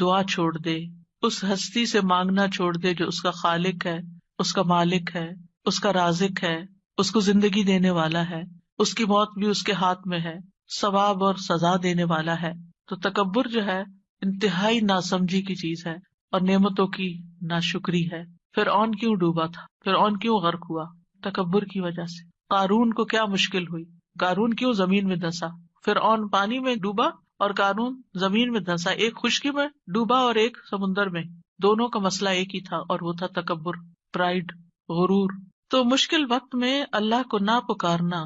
Speaker 1: دعا چھوڑ دے, اس ہستی سے مانگنا چھوڑ دے جو اس کا خالق ہے, اس کا مالک ہے, اس کا رازق ہے, اس کو زندگی دینے والا ہے, اس کی موت بھی اس کے ہاتھ میں ہے, ثواب اور سزا دینے والا ہے. تو تکبر جو ہے انتہائی ناسمجھی کی چیز ہے اور نعمتوں کی ناشکری ہے. فرعون کیوں ڈوبا تھا, فرعون کیوں غرق ہوا؟ تکبر کی وجہ سے. قارون کو کیا مشکل ہوئی, قارون کیوں زمین میں دھنسا؟ فرعون پانی میں ڈوبا اور قارون زمین میں دھنسا, ایک خشکی میں ڈوبا اور ایک سمندر میں, دونوں کا مسئلہ ایک ہی تھا اور وہ تھا تکبر, پرائڈ, غرور. تو مشکل وقت میں اللہ کو نہ پکارنا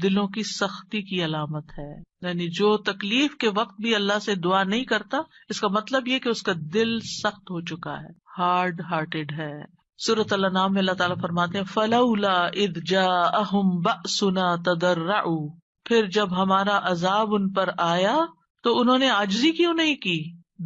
Speaker 1: دلوں کی سختی کی علامت ہے. یعنی جو تکلیف کے وقت بھی اللہ سے دعا نہیں کرتا, اس کا مطلب یہ کہ اس کا دل سخت ہو چکا ہے, ہارڈ ہارٹیڈ ہے. سورۃ الانعام میں اللہ تعالیٰ فرماتے ہیں فَلَوْلَا إِذْ جَاءَهُمْ بَأْسُنَا تَضَرَّعُوا, پھر جب ہمارا عذاب ان پر آیا تو انہوں نے عاجزی کیوں نہیں کی,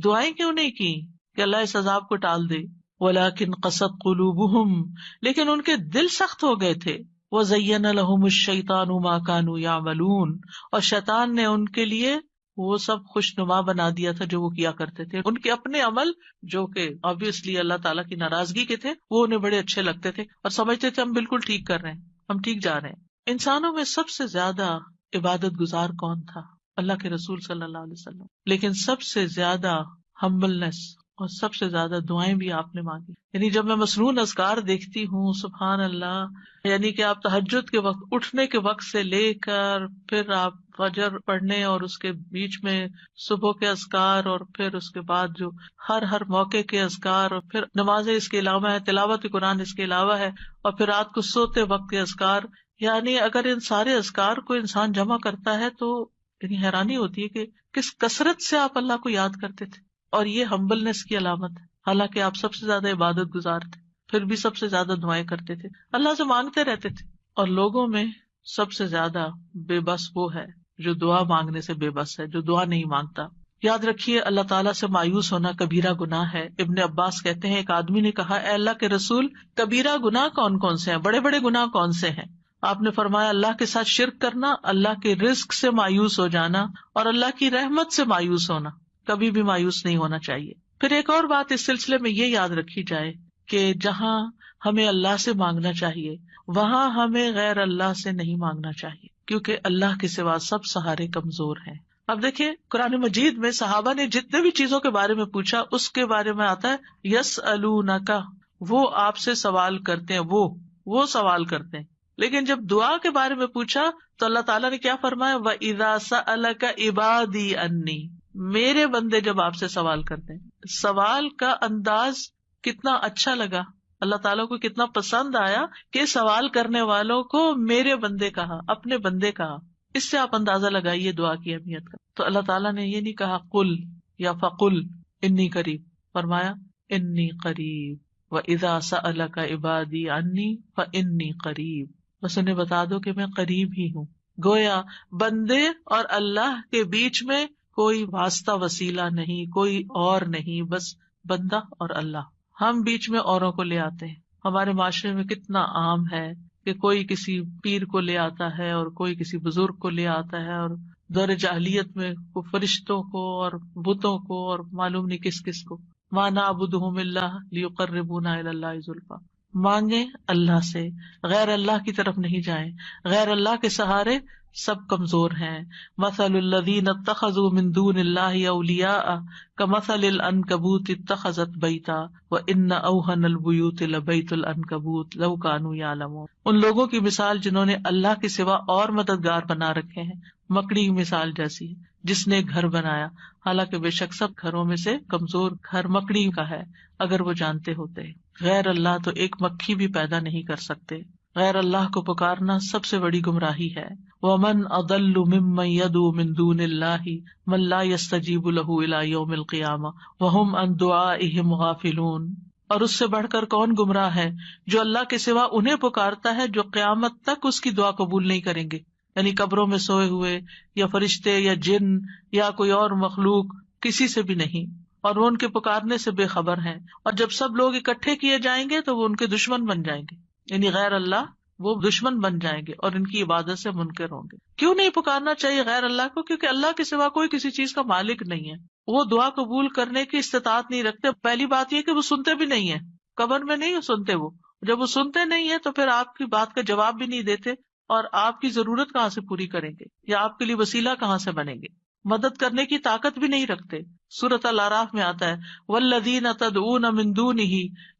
Speaker 1: دعائیں کیوں نہیں کی کہ اللہ اس عذاب کو ٹال دے. وَلَكِنْ قَسَتْ قُلُوبُهُمْ, لیکن ان کے دل سخت ہو گئے تھے. وَزَيَّنَ لَهُمُ الشَّيْطَانُ مَا كَانُوا يَعْمَلُونَ, اور شیطان نے ان کے لیے وہ سب خوشنما بنا دیا تھا جو وہ کیا کرتے تھے. ان کے اپنے عمل جو کہ obviously اللہ تعالیٰ کی ناراضگی کے تھے, وہ انہیں بڑے اچھے لگتے تھے اور سمجھتے تھے ہم بالکل ٹھیک کر رہے ہیں, ہم ٹھیک جا رہے ہیں. انسانوں میں سب سے زیادہ عبادت گزار کون تھا؟ اللہ کے رسول صلی اللہ علیہ وسلم. لیکن سب سے زیادہ ہمبلنس اور سب سے زیادہ دعائیں بھی آپ نے مانگی. یعنی جب میں مسنون اذکار دیکھتی ہوں, سبحان اللہ, یعنی کہ آپ تہجد کے وقت اٹھنے کے وقت سے لے کر پھر آپ فجر پڑھنے اور اس کے بیچ میں صبح کے اذکار اور پھر اس کے بعد جو ہر موقع کے اذکار اور پھر نمازیں اس کے علاوہ ہے, تلاوت قرآن اس کے علاوہ ہے, اور پھر رات کو سوتے وقت کے اذکار. یعنی اگر ان سارے اذکار کو انسان جمع کرتا ہے تو یعنی حیرانی ہوتی ہے کہ کس کثرت سے آپ اللہ کو یاد کرتے تھے. اور یہ ہمبلنس کی علامت ہے, حالانکہ آپ سب سے زیادہ عبادت گزار تھے, پھر بھی سب سے زیادہ دعائیں کرتے تھے, اللہ سے مانگتے رہتے تھے. اور لوگوں میں سب سے زیادہ بے بس وہ ہے جو دعا مانگنے سے بے بس ہے، جو دعا نہیں مانگتا. یاد رکھیے اللہ تعالیٰ سے مایوس ہونا کبیرہ گناہ ہے. ابن عباس کہتے ہیں ایک آدمی نے کہا اے اللہ کے رسول، کبیرہ گناہ کون کون سے ہیں، بڑے بڑے گناہ کون سے ہیں؟ آپ نے فرمایا اللہ کے ساتھ شرک کرنا، اللہ کے رزق سے مایوس ہو جانا، اور اللہ کی رحمت سے مایوس ہونا. کبھی بھی مایوس نہیں ہونا چاہیے. پھر ایک اور بات اس سلسلے میں یہ یاد رکھی جائے کہ جہاں ہمیں اللہ سے مانگنا چاہیے وہاں ہمیں غیر اللہ سے نہیں مانگنا چاہیے، کیونکہ اللہ کے سوا سب سہارے کمزور ہیں. اب دیکھیں قرآن مجید میں صحابہ نے جتنے بھی چیزوں کے بارے میں پوچھا اس کے بارے میں آتا ہے یسألونک، وہ آپ سے سوال کرتے ہیں، وہ سوال کرتے ہیں. لیکن جب دعا کے بارے میں پوچھا تو اللہ تعالیٰ نے کیا فرمایا، وَإِذَا سَأَلَكَ عِبَادِي عَنِّي، میرے بندے جب آپ سے سوال کرتے ہیں. سوال کا انداز کتنا اچھا لگا، اللہ تعالیٰ کو کتنا پسند آیا کہ سوال کرنے والوں کو میرے بندے کہا، اپنے بندے کہا. اس سے آپ اندازہ لگائیے دعا کی اہمیت کا. تو اللہ تعالیٰ نے یہ نہیں کہا قل یا فقل انی قریب، فرمایا انی قریب، وَإِذَا سَأَلَكَ عِبَادِي عَنِّي فَإِنِّي قَرِيب. بس انہیں بتا دو کہ میں قریب ہی ہوں. گویا بندے اور اللہ کے بیچ میں کوئی واسطہ وسیلہ نہیں، کوئی اور نہیں، بس بندہ اور اللہ. ہم بیچ میں اوروں کو لے آتے ہیں. ہمارے معاشرے میں کتنا عام ہے کہ کوئی کسی پیر کو لے آتا ہے اور کوئی کسی بزرگ کو لے آتا ہے، اور دور جاہلیت میں فرشتوں کو اور بتوں کو اور معلوم نہیں کس کس کو. مَا نَعْبُدُهُمْ إِلَّا لِيُقَرِّبُونَا إِلَى اللَّهِ زُلْفَىٰ. مانگیں اللہ سے، غیر اللہ کی طرف نہیں جائیں. غیر اللہ کے سہارے سب کمزور ہیں. مثل الذین اتخذوا من دون اللہ اولیاء کمثل العنکبوت اتخذت بیتا وان اوہن البیوت لبیت العنکبوت لو کانوا یعلمون. ان لوگوں کی مثال جنہوں نے اللہ کے سوا اور مددگار بنا رکھے ہیں، مکڑی کی مثال جیسی ہے جس نے گھر بنایا، حالانکہ بے شک سب گھروں میں سے کمزور گھر مکڑی کا ہے اگر وہ جانتے ہوتے. غیر اللہ تو ایک مکھی بھی پیدا نہیں کر سکتے. غیر اللہ کو پکارنا سب سے بڑی گمراہی ہے. وَمَنْ أَضَلُّ مِمَّنْ يَدْعُو مِن دُونِ اللَّهِ مَن لَّا يَسْتَجِيبُ لَهُ إِلَىٰ يَوْمِ الْقِيَامَةِ وَهُمْ عَن دُعَائِهِمْ غَافِلُونَ. اور اس سے بڑھ کر کون گمراہ ہے جو اللہ کے سوا انہیں پکارتا ہے جو قیامت تک اس کی دعا قبول نہیں کریں گے. یعنی قبروں میں سوئے ہوئے یا فرشتے یا جن یا کوئی اور مخلوق، کسی سے بھی نہیں، اور وہ ان کے پکارنے سے بے خبر ہیں. اور جب سب لوگ اکٹھے کیے جائیں گے تو وہ ان کے دشمن بن جائیں گے، یعنی غیر اللہ وہ دشمن بن جائیں گے اور ان کی عبادت سے منکر ہوں گے. کیوں نہیں پکارنا چاہیے غیر اللہ کو؟ کیونکہ اللہ کے سوا کوئی کسی چیز کا مالک نہیں ہے. وہ دعا قبول کرنے کی استطاعت نہیں رکھتے. پہلی بات یہ کہ وہ سنتے بھی نہیں ہیں، قبر میں نہیں سنتے. وہ جب وہ سنتے نہیں ہیں تو پھر آپ کی بات کا جواب بھی نہیں دیتے، اور آپ کی ضرورت کہاں سے پوری کریں گے یا آپ کے لیے وسیلہ کہاں سے بنیں گے. مدد کرنے کی طاقت بھی نہیں رکھتے. سورۃ الاعراف میں آتا ہے والذین تدعون من دونہ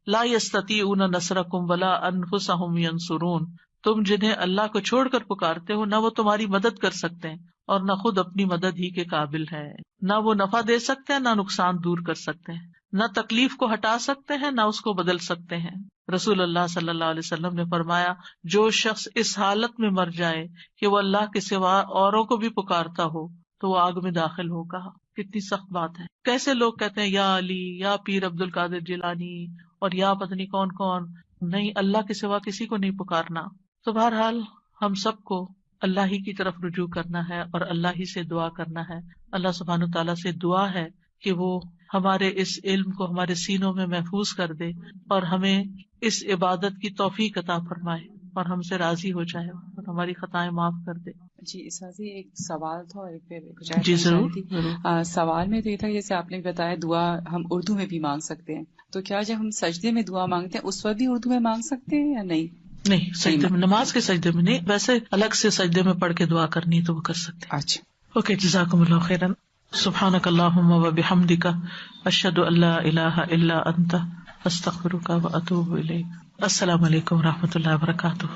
Speaker 1: لا یستطیعون نصرکم ولا انفسہم ینصرون. تم جنہیں اللہ کو چھوڑ کر پکارتے ہو، نہ وہ تمہاری مدد کر سکتے ہیں اور نہ خود اپنی مدد ہی کے قابل ہے. نہ وہ نفع دے سکتے ہیں، نہ نقصان دور کر سکتے ہیں، نہ تکلیف کو ہٹا سکتے ہیں، نہ اس کو بدل سکتے ہیں. رسول اللہ صلی اللہ علیہ وسلم نے فرمایا جو شخص اس حالت میں مر جائے کہ وہ اللہ کے سوا اوروں کو بھی پکارتا ہو تو وہ آگ میں داخل ہوگا. کتنی سخت بات ہے. کیسے لوگ کہتے ہیں یا علی، یا پیر عبد القادر جیلانی، اور یا پتہ نہیں کون کون. نہیں، اللہ کے سوا کسی کو نہیں پکارنا. تو بہرحال ہم سب کو اللہ ہی کی طرف رجوع کرنا ہے اور اللہ ہی سے دعا کرنا ہے. اللہ سبحانہ تعالیٰ سے دعا ہے کہ وہ ہمارے اس علم کو ہمارے سینوں میں محفوظ کر دے اور ہمیں اس عبادت کی توفیق عطا فرمائے اور ہم سے راضی ہو جائے اور ہماری خطائیں معاف کر دے.
Speaker 2: جی اساسی ایک سوال تھا اور ایک پھر
Speaker 1: جی ضرور.
Speaker 2: سوال میں تو یہ تھا جیسے آپ نے بتایا دعا ہم اردو میں بھی مانگ سکتے ہیں، تو کیا جب ہم سجدے میں دعا مانگتے ہیں اس وقت بھی اردو میں مانگ سکتے ہیں یا نہیں؟
Speaker 1: نہیں، سجدے میں، نماز کے سجدے میں نہیں، ویسے الگ سے سجدے میں پڑھ کے دعا کرنی تو وہ کر سکتے ہیں.
Speaker 2: اچھا
Speaker 1: اوکے، جزاکم اللہ خیرا. سبحانک اللہم و بحمدک اشہد ان لا الہ الا انت استغفرک و اتوب الیک. السلام علیکم و رحمۃ اللہ وبرکاتہ.